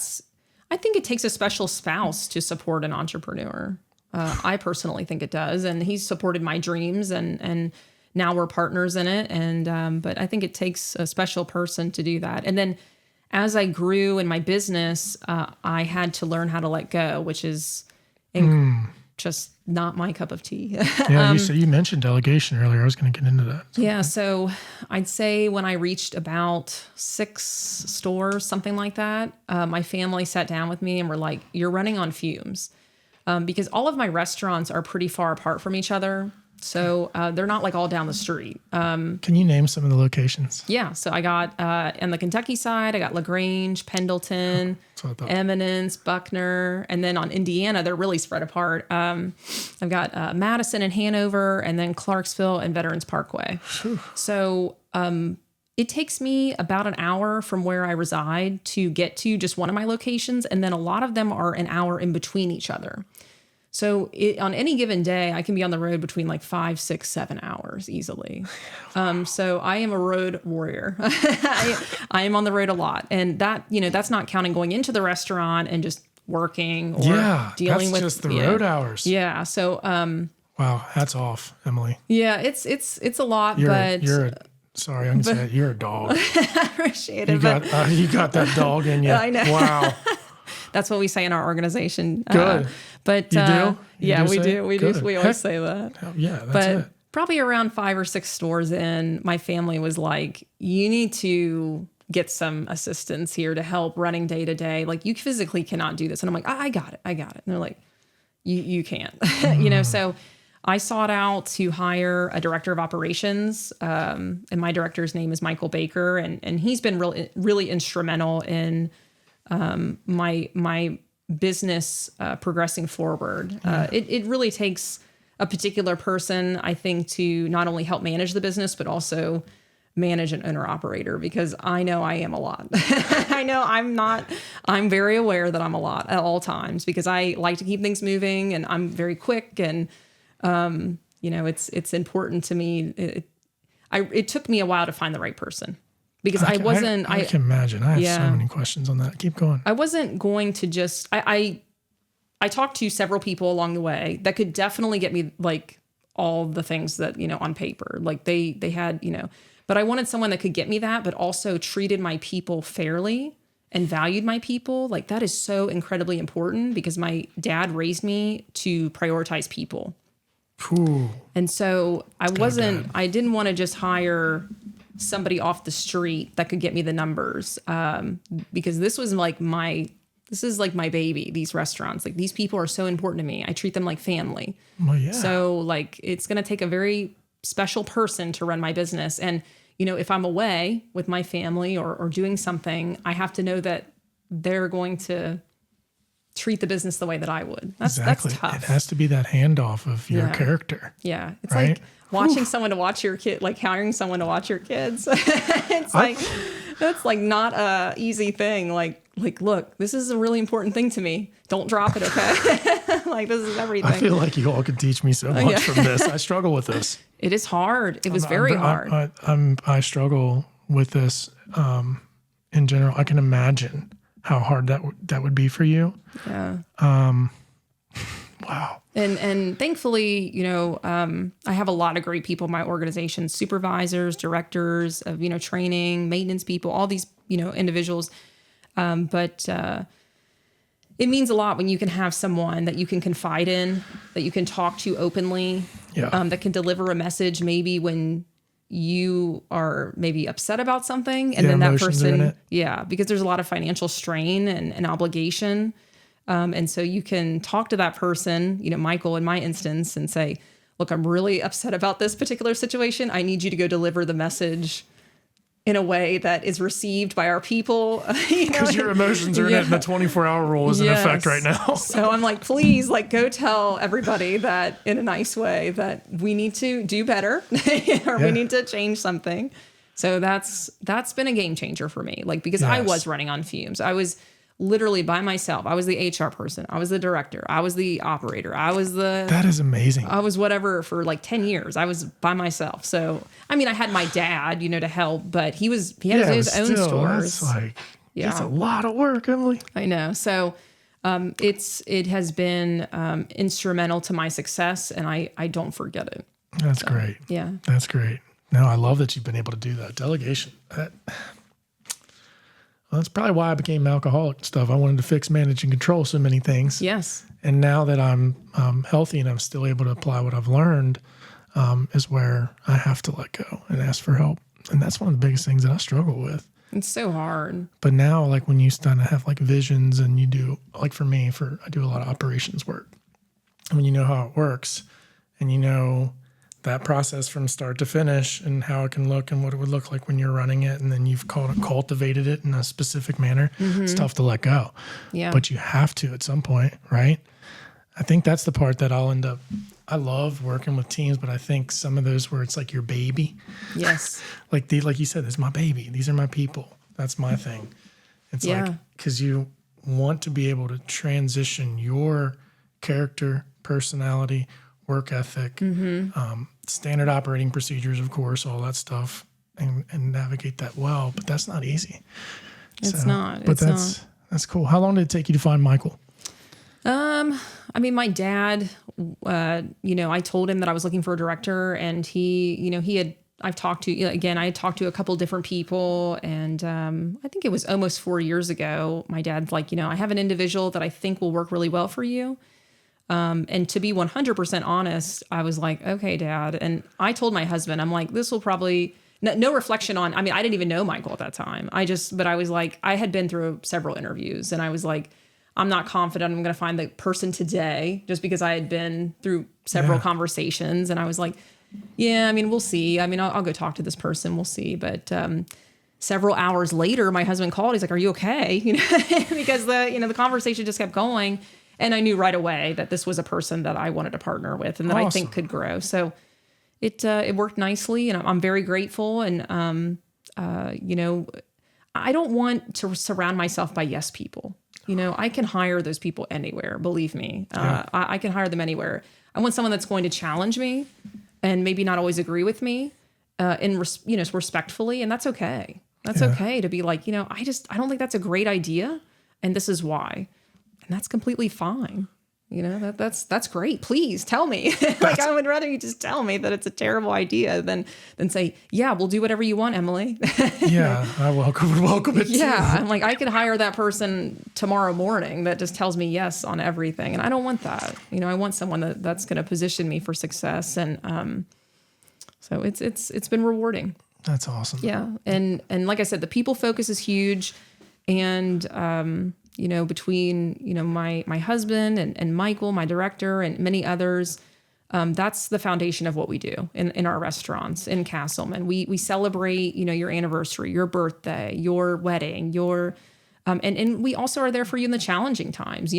think it takes a special spouse to support an entrepreneur. I personally think it does. And he's supported my dreams and now we're partners in it. And, but I think it takes a special person to do that. And then as I grew in my business, I had to learn how to let go, which is just not my cup of tea. Yeah. You mentioned delegation earlier. I was going to get into that. Yeah. So I'd say when I reached about 6 stores, something like that, my family sat down with me and were like, you're running on fumes. Because all of my restaurants are pretty far apart from each other. So they're not like all down the street. Can you name some of the locations? Yeah. So I got on the Kentucky side, I got LaGrange, Pendleton, Eminence, Buckner. And then on Indiana, they're really spread apart. I've got Madison and Hanover, and then Clarksville and Veterans Parkway. So it takes me about an hour from where I reside to get to just one of my locations. And then a lot of them are an hour in between each other. So on any given day, I can be on the road between like 5, 6, 7 hours easily. So I am a road warrior. I am on the road a lot. And that, you know, that's not counting going into the restaurant and just working or dealing with just the road hours. Yeah. So, wow. Hats off, Emily. Yeah, it's a lot, Sorry, I'm going to say it. You're a dog. I appreciate it. You got that dog in you. I know. Wow. That's what we say in our organization. Good. But you do? Yeah, we do. We do. We always say that. Yeah, that's it. Probably around 5 or 6 stores in, my family was like, you need to get some assistance here to help running day to day. Like, you physically cannot do this. And I'm like, I got it. And they're like, you can't. You know, so I sought out to hire a director of operations, and my director's name is Michael Baker, and he's been really instrumental in my business progressing forward. It really takes a particular person, I think, to not only help manage the business, but also manage an owner-operator, because I know I am a lot. I know I'm very aware that I'm a lot at all times, because I like to keep things moving and I'm very quick, and you know, it's important to me. It took me a while to find the right person, because I can imagine. I have so many questions on that. Keep going. I wasn't going to just, I talked to several people along the way that could definitely get me like all the things that, you know, on paper, like they had, you know, but I wanted someone that could get me that, but also treated my people fairly and valued my people. Like, that is so incredibly important, because my dad raised me to prioritize people. Ooh, and so I didn't want to just hire somebody off the street that could get me the numbers, because this was like my this is like my baby, these restaurants. Like these people are so important to me. I treat them like family. Well, yeah. So like it's going to take a very special person to run my business. And, you know, if I'm away with my family or doing something, I have to know that they're going to treat the business the way that I would. That's tough. It has to be that handoff of your character. Yeah. It's right? like watching someone to watch your kid, like hiring someone to watch your kids. It's like, that's like not a easy thing. Like, look, this is a really important thing to me. Don't drop it. Okay. Like this is everything. I feel like you all could teach me so much from this. I struggle with this. It is hard. It was very hard. I struggle with this in general. I can imagine how hard that would be for you. Yeah. Wow. And thankfully, you know, I have a lot of great people in my organization, supervisors, directors of, you know, training, maintenance people, all these, you know, individuals. But it means a lot when you can have someone that you can confide in, that you can talk to openly, that can deliver a message maybe when you are maybe upset about something, and then that person, because there's a lot of financial strain and obligation. And so you can talk to that person, you know, Michael in my instance, and say, look, I'm really upset about this particular situation. I need you to go deliver the message in a way that is received by our people. Because your emotions are in it, and the 24-hour rule is in effect right now. So I'm like, please, like, go tell everybody that in a nice way that we need to do better or we need to change something. So that's been a game changer for me. Like, because I was running on fumes. I was literally by myself. I was the HR person. I was the director. I was the operator. That is amazing. I was whatever for like 10 years. I was by myself. So, I mean, I had my dad, you know, to help, but he had his own stores. That's like, that's a lot of work, Emily. I know. So, it has been, instrumental to my success, and I don't forget it. That's great. Yeah. That's great. No, I love that you've been able to do that. Delegation. Well, that's probably why I became alcoholic and stuff. I wanted to fix, manage, and control so many things. Yes. And now that I'm healthy and I'm still able to apply what I've learned, is where I have to let go and ask for help. And that's one of the biggest things that I struggle with. It's so hard. But now, like when you start to have like visions and you do, like for me, I do a lot of operations work. And when you know how it works and you know that process from start to finish and how it can look and what it would look like when you're running it, and then you've cultivated it in a specific manner, it's tough to let go. Yeah. But you have to at some point, right? I think that's the part that I love working with teams, but I think some of those where it's like your baby. Yes. like you said, this is my baby. These are my people. That's my thing. It's like, because you want to be able to transition your character, personality, work ethic, standard operating procedures, of course, all that stuff, and navigate that well. But that's not easy. It's not. But that's cool. How long did it take you to find Michael? I mean, my dad, you know, I told him that I was looking for a director, and I had talked to a couple different people, and I think it was almost 4 years ago. My dad's like, you know, I have an individual that I think will work really well for you. And to be 100% honest, I was like, okay, Dad. And I told my husband, I'm like, this will probably, no reflection on, I mean, I didn't even know Michael at that time. But I was like, I had been through several interviews, and I was like, I'm not confident I'm going to find the person today, just because I had been through several conversations. And I was like, yeah, I mean, we'll see. I mean, I'll go talk to this person. We'll see. But, several hours later, my husband called. He's like, are you okay? You know, because the conversation just kept going. And I knew right away that this was a person that I wanted to partner with and that I think could grow. So it worked nicely, and I'm very grateful. And, you know, I don't want to surround myself by yes people. You know, I can hire those people anywhere. Believe me, I can hire them anywhere. I want someone that's going to challenge me and maybe not always agree with me, respectfully. And that's okay. That's okay to be like, you know, I don't think that's a great idea, and this is why. And that's completely fine. You know, that's great. Please tell me. Like, I would rather you just tell me that it's a terrible idea than say, yeah, we'll do whatever you want, Emily. Yeah, I welcome it. Yeah, I'm like, I could hire that person tomorrow morning that just tells me yes on everything. And I don't want that. You know, I want someone that's going to position me for success. And so it's been rewarding. That's awesome. Yeah. And like I said, the people focus is huge. And between, my husband and Michael, my director, and many others, that's the foundation of what we do in our restaurants in Kasselmann. We celebrate, your anniversary, your birthday, your wedding, and we also are there for you in the challenging times,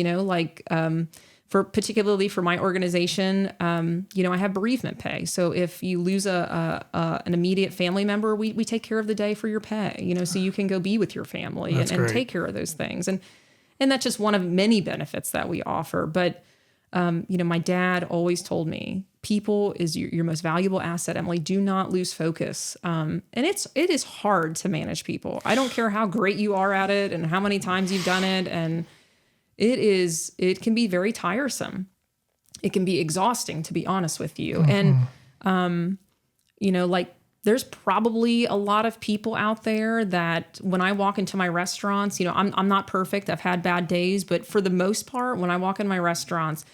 particularly for my organization, I have bereavement pay. So if you lose an immediate family member, we take care of the day for your pay, so you can go be with your family and take care of those things. And that's just one of many benefits that we offer. But my dad always told me, people is your most valuable asset, Emily. Do not lose focus. And it is hard to manage people. I don't care how great you are at it and how many times you've done it. And it can be very tiresome. It can be exhausting, to be honest with you. And, there's probably a lot of people out there that when I walk into my restaurants, I'm not perfect. I've had bad days, but for the most part, when I walk in my restaurants,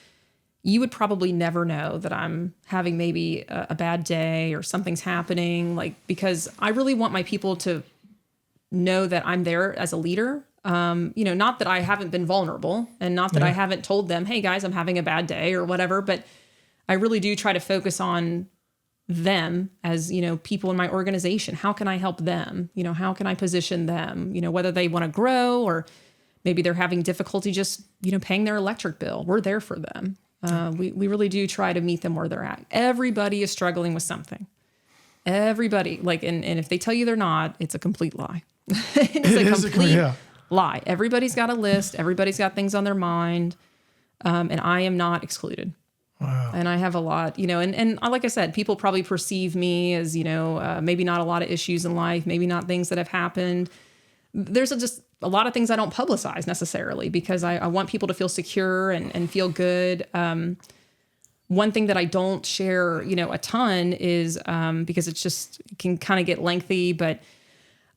you would probably never know that I'm having maybe a bad day or something's happening, because I really want my people to know that I'm there as a leader. Not that I haven't been vulnerable and not that I haven't told them, hey guys, I'm having a bad day or whatever, but I really do try to focus on them as, people in my organization. How can I help them? How can I position them? Whether they want to grow or maybe they're having difficulty just, paying their electric bill. We're there for them. We really do try to meet them where they're at. Everybody is struggling with something. Everybody, and if they tell you they're not, it's a complete lie. It's a complete lie. Everybody's got a list. Everybody's got things on their mind. And I am not excluded. Wow. And I have a lot, and like I said, people probably perceive me as, maybe not a lot of issues in life, maybe not things that have happened. There's just a lot of things I don't publicize necessarily because I want people to feel secure and feel good. One thing that I don't share, a ton is because it can kind of get lengthy, but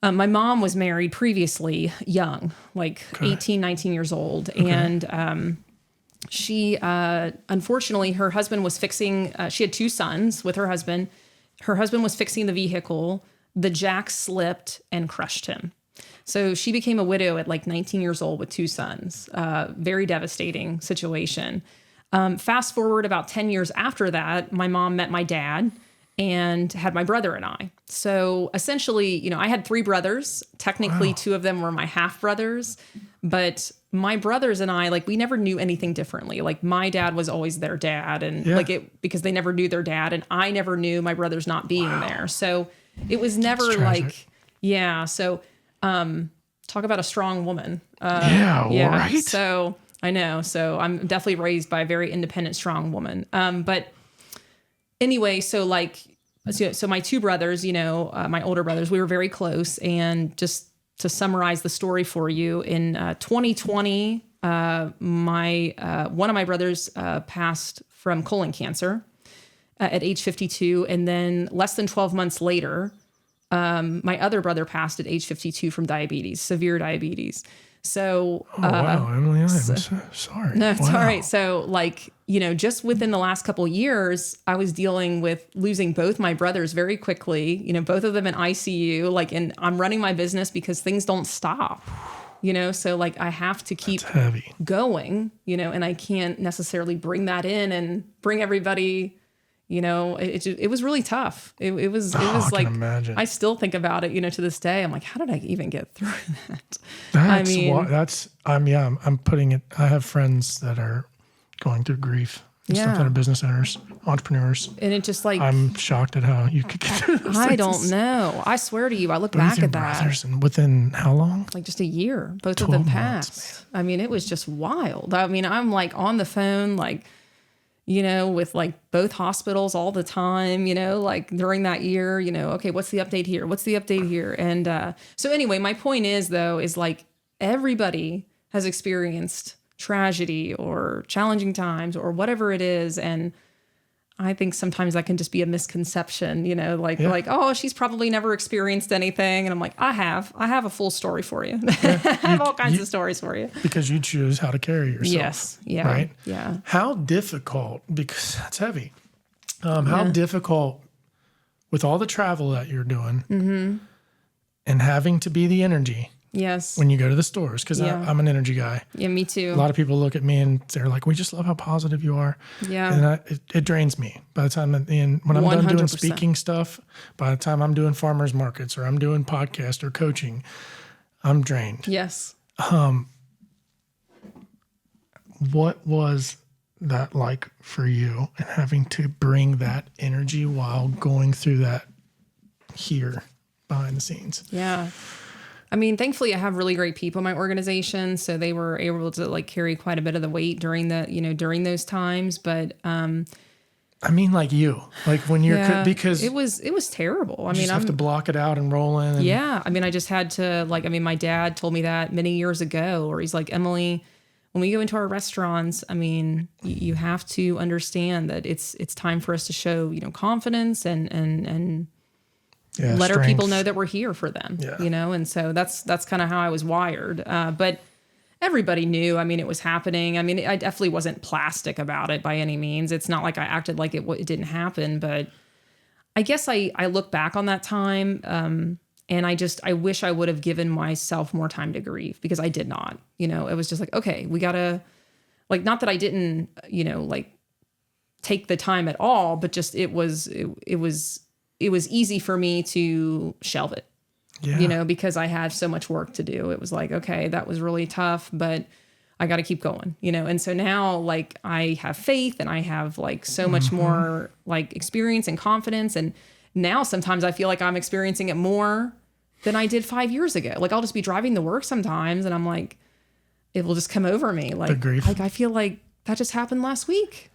my mom was married previously young, 18, 19 years old. Okay. And she, unfortunately, her husband was fixing, she had two sons with her husband. Her husband was fixing the vehicle. The jack slipped and crushed him. So she became a widow at 19 years old with two sons. Very devastating situation. Fast forward about 10 years after that, my mom met my dad and had my brother and I. So essentially, I had three brothers. Technically, two of them were my half brothers, but my brothers and I, we never knew anything differently. My dad was always their dad and because they never knew their dad and I never knew my brothers not being there. So it was never So, talk about a strong woman. Right. So I know. So I'm definitely raised by a very independent, strong woman. But anyway, so my two brothers, my older brothers, we were very close. And just to summarize the story for you, in 2020, one of my brothers passed from colon cancer at age 52. And then less than 12 months later, my other brother passed at age 52 from diabetes, severe diabetes. So, wow, Emily, I'm so sorry. No, it's all right. So just within the last couple of years, I was dealing with losing both my brothers very quickly, both of them in ICU, and I'm running my business because things don't stop, so I have to keep going, and I can't necessarily bring that in and bring everybody. It was really tough. It was imagine. I still think about it, to this day. I'm like, how did I even get through that? I'm putting it, I have friends that are going through grief and stuff that are business owners, entrepreneurs. And it just I'm shocked at how you could get through those I things. don't know. I swear to you, I look back at that. Brothers, and within how long? Just a year. Both of them passed. Months, it was just wild. I'm on the phone, with both hospitals all the time, during that year, okay, what's the update here? What's the update here? And so anyway, my point is everybody has experienced tragedy or challenging times or whatever it is. And I think sometimes that can just be a misconception, oh, she's probably never experienced anything. And I'm like, I have a full story for you. I have all kinds of stories for you. Because you choose how to carry yourself. Yes. Yeah. Right? Yeah. How difficult, because that's heavy, how difficult with all the travel that you're doing and having to be the energy Yes. when you go to the stores, because I'm an energy guy. Yeah, me too. A lot of people look at me and they're like, we just love how positive you are. Yeah. And it drains me by the time when I'm done doing speaking stuff, by the time I'm doing farmers markets or I'm doing podcast or coaching, I'm drained. Yes. What was that like for you and having to bring that energy while going through that here behind the scenes? Yeah. I mean, thankfully I have really great people in my organization, so they were able to like carry quite a bit of the weight during those times. But, I mean, like you, like when you're, because it was terrible. I have to block it out and roll in. I mean, I just had to my dad told me that many years ago, or he's like, Emily, when we go into our restaurants, I mean, you have to understand that it's time for us to show, confidence and let our people know that we're here for them, and so that's kind of how I was wired. But everybody knew, I mean, it was happening. I mean, I definitely wasn't plastic about it by any means. It's not like I acted like it didn't happen, but I guess I look back on that time, and I wish I would have given myself more time to grieve, because I did not. It was just like, okay, we gotta, like, not that I didn't, like take the time at all, but just it was easy for me to shelve it, because I had so much work to do. It was like, okay, that was really tough, but I got to keep going, And so now, like, I have faith and I have like so much more like experience and confidence. And now sometimes I feel like I'm experiencing it more than I did 5 years ago. Like, I'll just be driving to work sometimes and I'm like, it will just come over me. Like, the grief. Like I feel like that just happened last week.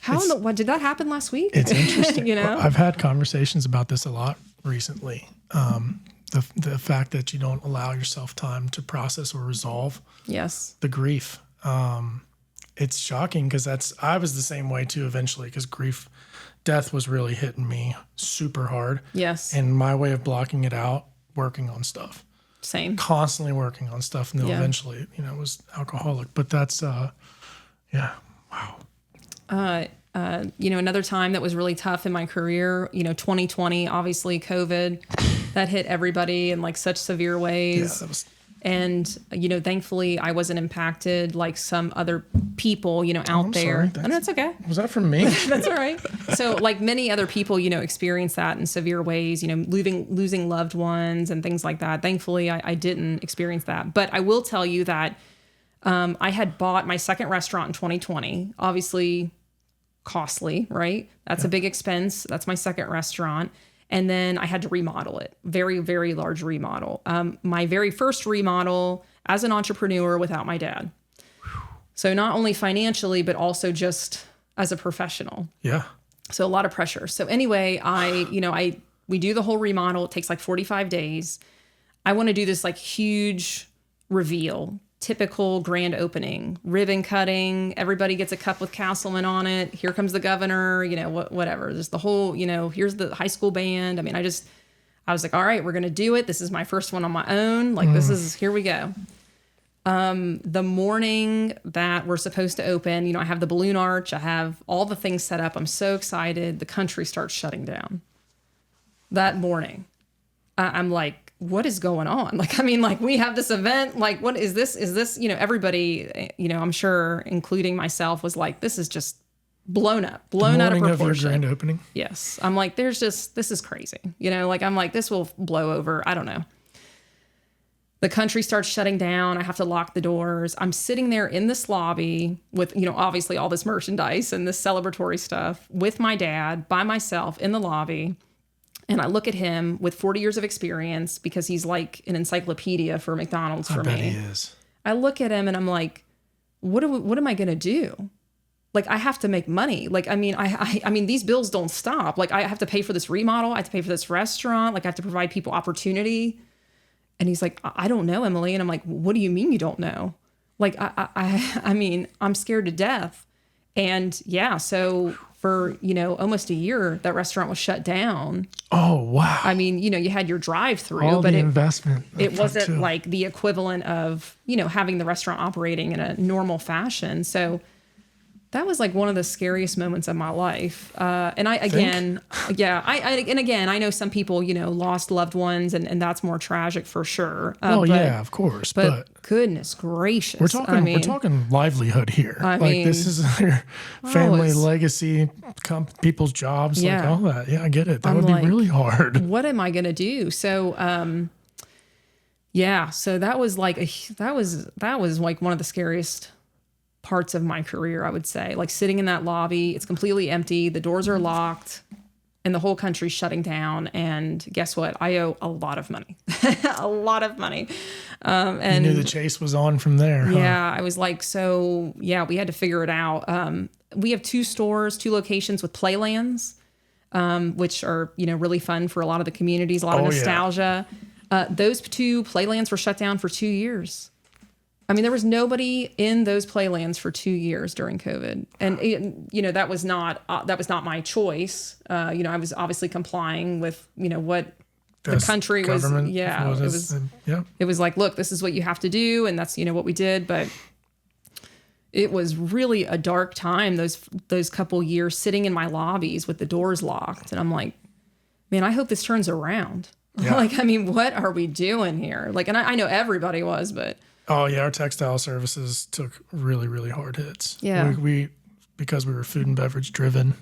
What did that happen last week? It's interesting. I've had conversations about this a lot recently. The fact that you don't allow yourself time to process or resolve the grief. It's shocking, because I was the same way too eventually, because death was really hitting me super hard. Yes. And my way of blocking it out, working on stuff. Same. Constantly working on stuff. And then eventually, it was alcoholic. But that's, wow. Another time that was really tough in my career, 2020, obviously COVID, that hit everybody in like such severe ways. Yeah, that was... And, thankfully I wasn't impacted like some other people, out there. Sorry, no, it's okay. Was that from me? That's all right. So like many other people, experience that in severe ways, losing loved ones and things like that. Thankfully, I didn't experience that. But I will tell you that I had bought my second restaurant in 2020, obviously costly, right? That's a big expense. That's my second restaurant. And then I had to remodel it. Very, very large remodel. My very first remodel as an entrepreneur without my dad. So not only financially, but also just as a professional. Yeah. So a lot of pressure. So anyway, we do the whole remodel. It takes like 45 days. I want to do this like huge reveal, typical grand opening, ribbon cutting. Everybody gets a cup with Kasselmann on it. Here comes the governor, whatever. Just the whole, here's the high school band. I mean, I was like, all right, we're going to do it. This is my first one on my own. Like, here we go. The morning that we're supposed to open, I have the balloon arch. I have all the things set up. I'm so excited. The country starts shutting down that morning. I'm like, what is going on? Like, I mean, like, we have this event, like, what is this? Is this, everybody, I'm sure, including myself, was like, this is just blown out of proportion. The morning of your grand opening? Yes. I'm like, this is crazy. I'm like, this will blow over. I don't know. The country starts shutting down. I have to lock the doors. I'm sitting there in this lobby with, obviously all this merchandise and this celebratory stuff with my dad by myself in the lobby. And I look at him with 40 years of experience, because he's like an encyclopedia for McDonald's for me. I bet he is. I look at him and I'm like, what am I going to do? Like, I have to make money. Like, I mean, these bills don't stop. Like, I have to pay for this remodel. I have to pay for this restaurant. Like, I have to provide people opportunity. And he's like, I don't know, Emily. And I'm like, what do you mean you don't know? Like, I mean, I'm scared to death. And yeah, so for, almost a year, that restaurant was shut down. Oh, wow. I mean, you had your drive-through, all but the investment. It wasn't like the equivalent of, having the restaurant operating in a normal fashion. So That was like one of the scariest moments of my life. And I know some people, lost loved ones and that's more tragic for sure. Yeah, of course. But goodness gracious. We're talking livelihood here. This is their family legacy, people's jobs, like all that. Yeah, I get it. That would be really hard. What am I going to do? So, so that was like one of the scariest parts of my career, I would say. Like sitting in that lobby, it's completely empty, the doors are locked, and the whole country's shutting down. And guess what? I owe a lot of money, a lot of money. And you knew the chase was on from there. Yeah, I was like, we had to figure it out. We have 2 locations with playlands, which are really fun for a lot of the communities, a lot of nostalgia. Those 2 playlands were shut down for 2 years. I mean, there was nobody in those playlands for 2 years during COVID. And, that was not my choice. I was obviously complying with, what the country was. Yeah. It was like, look, this is what you have to do. And that's, what we did. But it was really a dark time, those couple years sitting in my lobbies with the doors locked. And I'm like, man, I hope this turns around. Yeah. What are we doing here? Like, and I know everybody was, but... Oh yeah, our textile services took really, really hard hits. Yeah, because we were food and beverage driven,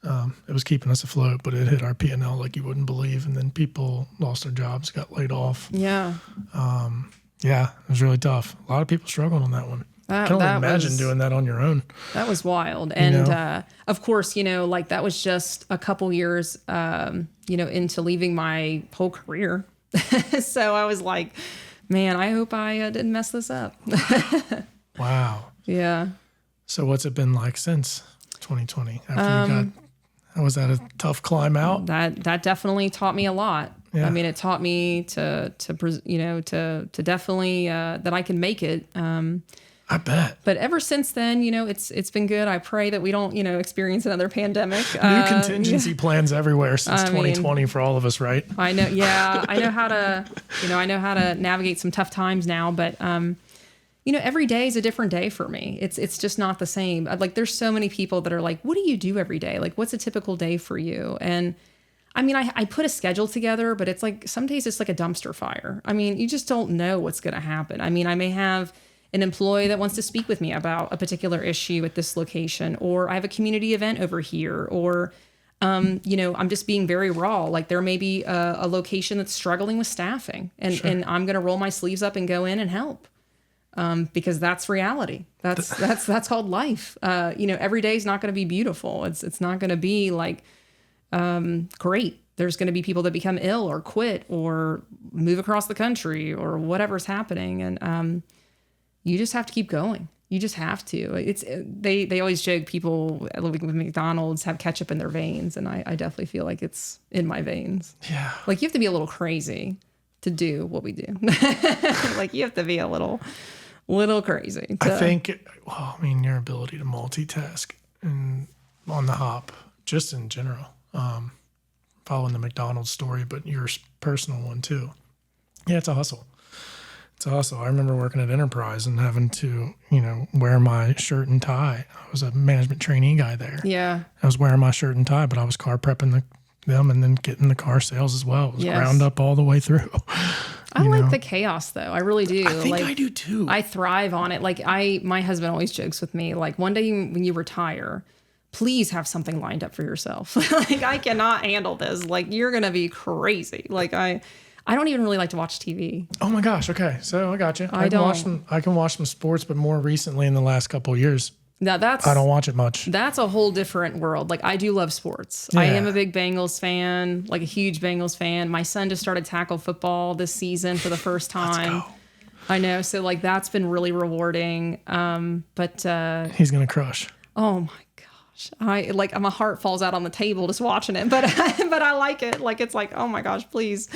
it was keeping us afloat, but it hit our P&L like you wouldn't believe. And then people lost their jobs, got laid off. Yeah, it was really tough. A lot of people struggled on that one. I can only imagine doing that on your own. That was wild, and of course, that was just a couple years, into leaving my whole career. So I was like, man, I hope I didn't mess this up. Wow. Yeah. So what's it been like since 2020? Was that a tough climb out? That definitely taught me a lot. Yeah. It taught me to definitely that I can make it. I bet. But ever since then, it's been good. I pray that we don't, experience another pandemic. New contingency plans everywhere since 2020 for all of us, right? I know. Yeah, I know how to navigate some tough times now. But every day is a different day for me. It's just not the same. There's so many people that are like, what do you do every day? Like, what's a typical day for you? And I put a schedule together, but it's like some days it's like a dumpster fire. You just don't know what's going to happen. I may have an employee that wants to speak with me about a particular issue at this location, or I have a community event over here, or, I'm just being very raw. Like there may be a location that's struggling with staffing and I'm going to roll my sleeves up and go in and help. Because that's reality. That's called life. Every day is not going to be beautiful. It's not going to be like, great. There's going to be people that become ill or quit or move across the country or whatever's happening. And, you just have to keep going. You just have to. They always joke people living with McDonald's have ketchup in their veins, and I definitely feel like it's in my veins. Yeah. Like you have to be a little crazy to do what we do. Like you have to be a little crazy. I think. Your ability to multitask and on the hop, just in general, following the McDonald's story, but your personal one too. Yeah, it's a hustle. I remember working at Enterprise and having to, wear my shirt and tie. I was a management trainee guy there. Yeah. I was wearing my shirt and tie, but I was car prepping them and then getting the car sales as well. It was ground up all the way through. I like the chaos though. I really do. I think I do too. I thrive on it. My husband always jokes with me, like one day when you retire, please have something lined up for yourself. Like I cannot handle this. Like you're going to be crazy. Like I don't even really like to watch TV. Oh my gosh. Okay. So I got you. I can watch some sports, but more recently in the last couple of years, I don't watch it much. That's a whole different world. Like I do love sports. Yeah. I am a big Bengals fan, like a huge Bengals fan. My son just started tackle football this season for the first time. Let's go. I know. So like that's been really rewarding. But he's going to crush. Oh my gosh. My heart falls out on the table just watching it, but I like it. Like, it's like, oh my gosh, please.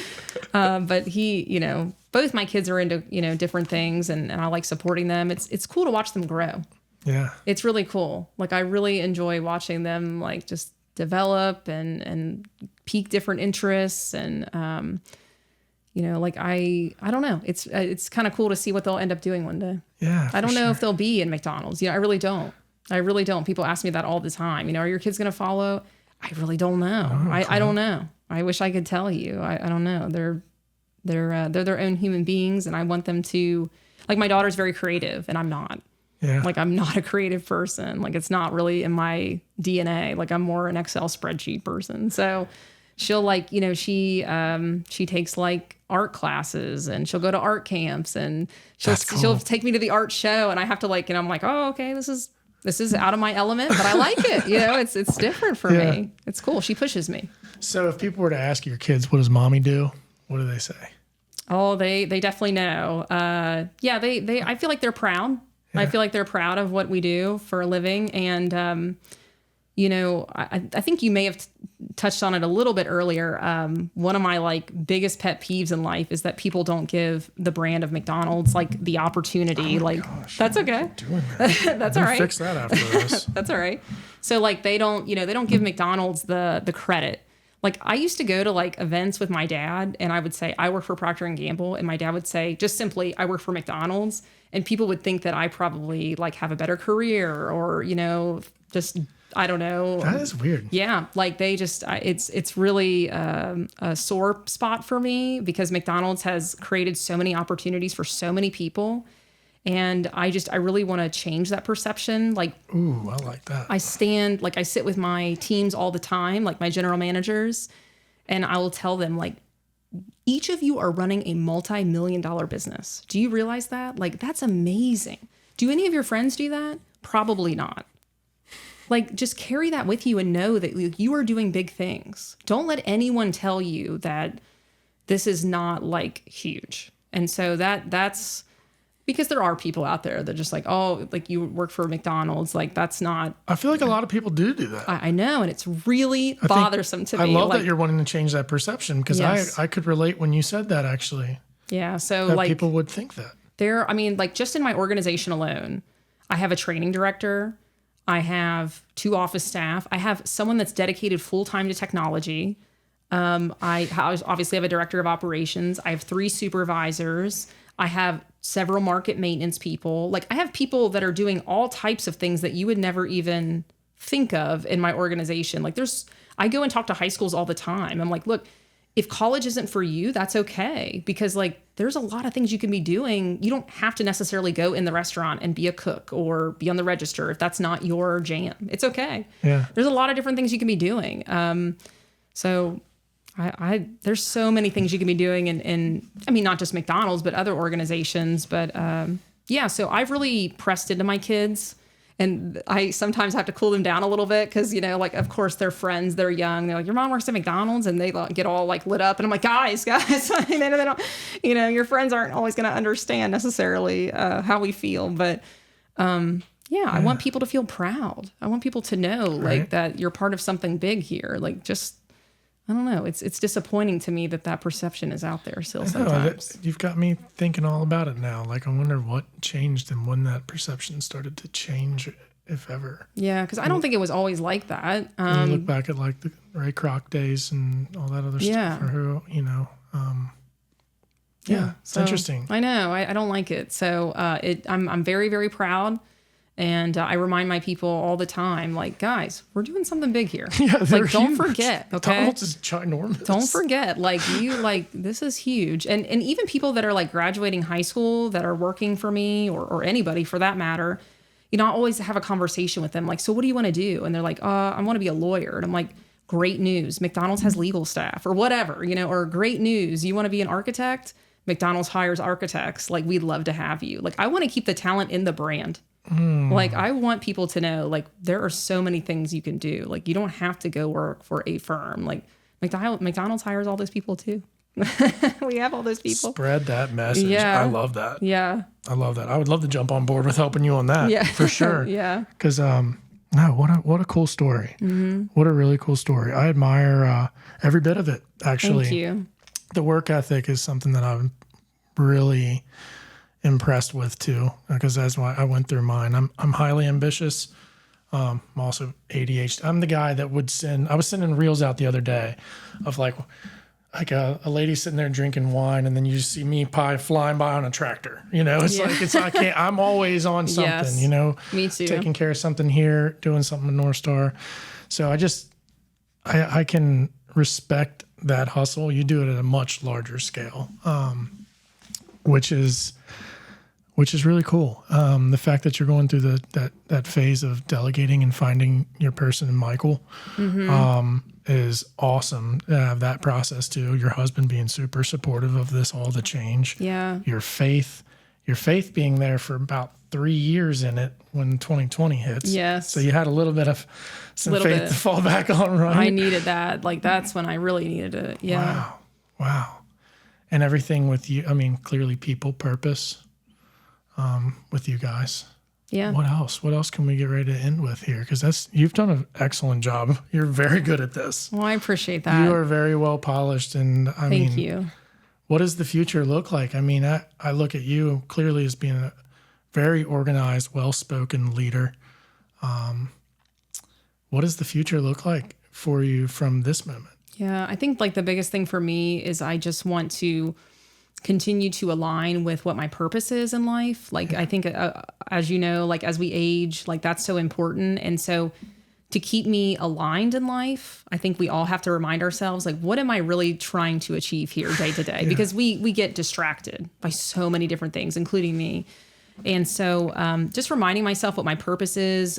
But he, both my kids are into, different things and I like supporting them. It's cool to watch them grow. Yeah. It's really cool. Like, I really enjoy watching them like just develop and peak different interests. And, I don't know. It's kind of cool to see what they'll end up doing one day. Yeah. I don't know if they'll be in McDonald's. I really don't. I really don't. People ask me that all the time. You know, are your kids going to follow? I really don't know. I don't know. I wish I could tell you. I don't know. They're their own human beings, and I want them to, like, my daughter's very creative and I'm not. Yeah. Like, I'm not a creative person. Like, it's not really in my DNA. Like, I'm more an Excel spreadsheet person. So she'll, like, you know, she takes like art classes, and she'll go to art camps, and she'll take me to the art show, and I have to, like, you know, I'm like, oh, okay, this is out of my element, but I like it. You know, it's different for me. It's cool. She pushes me. So if people were to ask your kids, what does mommy do? What do they say? Oh, they definitely know. Yeah, they I feel like they're proud. Yeah. I feel like they're proud of what we do for a living. And, you know, I think you may have touched on it a little bit earlier. One of my, like, biggest pet peeves in life is that people don't give the brand of McDonald's, like, the opportunity. Oh, like, gosh, that's okay. Doing that. That's all right. Fix that after this. That's all right. So, like, they don't give McDonald's the credit. Like, I used to go to, like, events with my dad, and I would say, I work for Procter Gamble, and my dad would say, just simply, I work for McDonald's, and people would think that I probably, like, have a better career, or, you know, just, I don't know. That is weird. Yeah, like, they just, it's really a sore spot for me, because McDonald's has created so many opportunities for so many people. And I really want to change that perception. Like, ooh, I like that. I sit with my teams all the time, like my general managers, and I will tell them, like, each of you are running a multi-million-dollar business. Do you realize that? Like, that's amazing. Do any of your friends do that? Probably not. Like, just carry that with you and know that you are doing big things. Don't let anyone tell you that this is not, like, huge. And so that's because there are people out there that just like, oh, like, you work for McDonald's. Like, that's not. I feel like a lot of people do that. I know. And it's really bothersome to me. I love that you're wanting to change that perception, because yes. I could relate when you said that, actually. Yeah. So, that like, people would think that. Like, just in my organization alone, I have a training director. I have 2 office staff. I have someone that's dedicated full-time to technology. I obviously have a director of operations. I have 3 supervisors. I have several market maintenance people. Like, I have people that are doing all types of things that you would never even think of in my organization. Like, I go and talk to high schools all the time. I'm like, look, if college isn't for you, that's okay. Because, like, there's a lot of things you can be doing. You don't have to necessarily go in the restaurant and be a cook or be on the register if that's not your jam. It's okay. Yeah. There's a lot of different things you can be doing. So there's so many things you can be doing in I mean, not just McDonald's, but other organizations. But yeah, so I've really pressed into my kids, and I sometimes have to cool them down a little bit, because, you know, like, of course, they're friends, they're young. They're like, your mom works at McDonald's, and they get all, like, lit up. And I'm like, guys, they don't, you know, your friends aren't always going to understand necessarily how we feel. But yeah, I want people to feel proud. I want people to know, like, that you're part of something big here. Like, just, I don't know. It's disappointing to me that perception is out there still sometimes. You've got me thinking all about it now. Like, I wonder what changed and when that perception started to change, if ever. Yeah, because I don't think it was always like that. You look back at, like, the Ray Kroc days and all that other stuff. For who, you know. It's interesting. I know. I don't like it. So I'm very, very proud. And I remind my people all the time, like, guys, we're doing something big here. Yeah, like, don't forget, okay? McDonald's is ginormous. Don't forget, like, this is huge. And even people that are, like, graduating high school that are working for me, or anybody for that matter, you know, I always have a conversation with them, like, so what do you want to do? And they're like, I want to be a lawyer. And I'm like, great news. McDonald's has legal staff, or whatever, you know, or great news. You want to be an architect? McDonald's hires architects. Like, we'd love to have you. Like, I want to keep the talent in the brand. Like, I want people to know, like, there are so many things you can do. Like, you don't have to go work for a firm. Like, McDonald's hires all those people too. We have all those people. Spread that message. Yeah. I love that. Yeah. I love that. I would love to jump on board with helping you on that. Yeah. For sure. Yeah. Because, no, what a cool story. Mm-hmm. What a really cool story. I admire every bit of it, actually. Thank you. The work ethic is something that I'm really impressed with too, because that's why I went through mine. I'm highly ambitious. I'm also ADHD. I'm the guy that I was sending reels out the other day of, like, like a lady sitting there drinking wine, and then you just see me flying by on a tractor. I'm always on something. Yes, me too. Taking care of something here, doing something at North Star. So I can respect that hustle. You do it at a much larger scale, which is really cool. The fact that you're going through that phase of delegating and finding your person in Michael, is awesome to have that process too. Your husband being super supportive of all the change. Yeah. Your faith being there for about 3 years in it when 2020 hits. Yes. So you had a little bit of some faith to fall back on, right? I needed that. Like, that's when I really needed it. Yeah. Wow. And everything with you, I mean, clearly people, purpose, with you guys. Yeah. What else? What else can we get ready to end with here? Because you've done an excellent job. You're very good at this. Well, I appreciate that. You are very well polished, and Thank you. What does the future look like? I mean, I look at you clearly as being a very organized, well-spoken leader. What does the future look like for you from this moment? Yeah, I think like the biggest thing for me is I just want to continue to align with what my purpose is in life. Like, I think, as you know, like as we age, like that's so important. And so to keep me aligned in life, I think we all have to remind ourselves, like, what am I really trying to achieve here day to day? Because we get distracted by so many different things, including me. And so just reminding myself what my purpose is,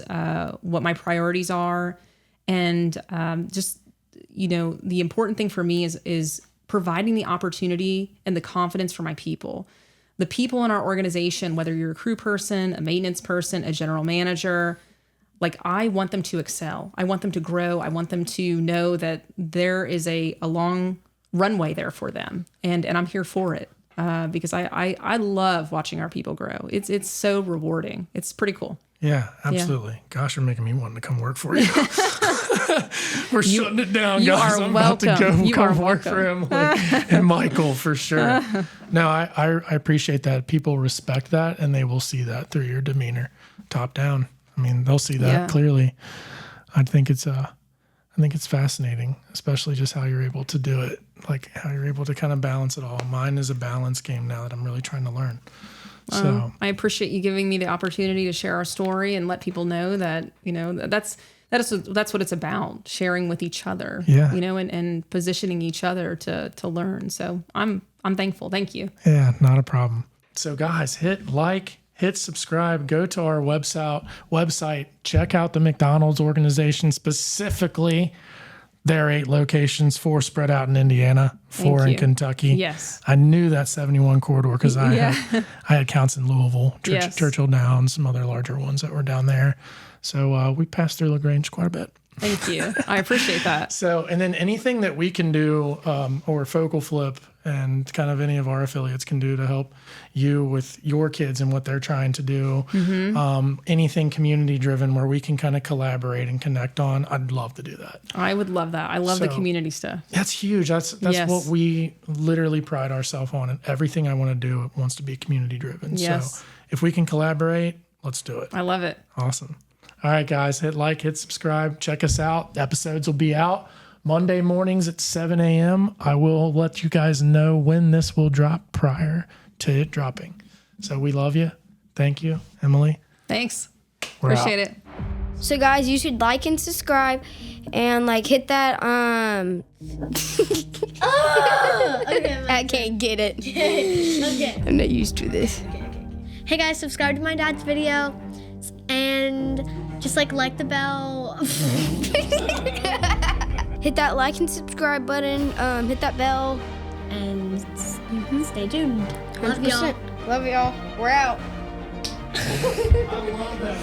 what my priorities are, and just, the important thing for me is providing the opportunity and the confidence for my people. The people in our organization, whether you're a crew person, a maintenance person, a general manager, like I want them to excel. I want them to grow. I want them to know that there is a long runway there for them. And I'm here for it because I love watching our people grow. It's so rewarding. It's pretty cool. Yeah, absolutely. Yeah. Gosh, you're making me want to come work for you. We're shutting it down, guys. I'm welcome. About to You come are work for him and Michael for sure. No, I appreciate that. People respect that, and they will see that through your demeanor, top down. I mean, they'll see that clearly. I think it's fascinating, especially just how you're able to do it, like how you're able to kind of balance it all. Mine is a balance game now that I'm really trying to learn. So I appreciate you giving me the opportunity to share our story and let people know that, that's what it's about, sharing with each other, and positioning each other to learn. So I'm thankful. Thank you. Yeah, not a problem. So guys, hit like, hit subscribe, go to our website, check out the McDonald's organization, specifically their 8 locations, 4 spread out in Indiana, 4 in Kentucky. Yes. I knew that 71 corridor because I had accounts in Louisville, Churchill Downs, some other larger ones that were down there. So we passed through LaGrange quite a bit. Thank you. I appreciate that. So, and then anything that we can do, or FocalFlip and kind of any of our affiliates can do to help you with your kids and what they're trying to do, anything community driven where we can kind of collaborate and connect on, I'd love to do that. I would love that. I love the community stuff. That's huge. That's what we literally pride ourselves on, and everything I want to do wants to be community driven. Yes. So if we can collaborate, let's do it. I love it. Awesome. All right, guys, hit like, hit subscribe, check us out. Episodes will be out Monday mornings at 7 a.m. I will let you guys know when this will drop prior to it dropping. So we love you. Thank you, Emily. Thanks. Appreciate it. So guys, you should like and subscribe and hit that Okay, I can't get it. Okay. I'm not used to this. Hey guys, subscribe to my dad's video and just like the bell. Hit that like and subscribe button. Hit that bell. And stay tuned. Love y'all. 100%. Love y'all. We're out. I love that.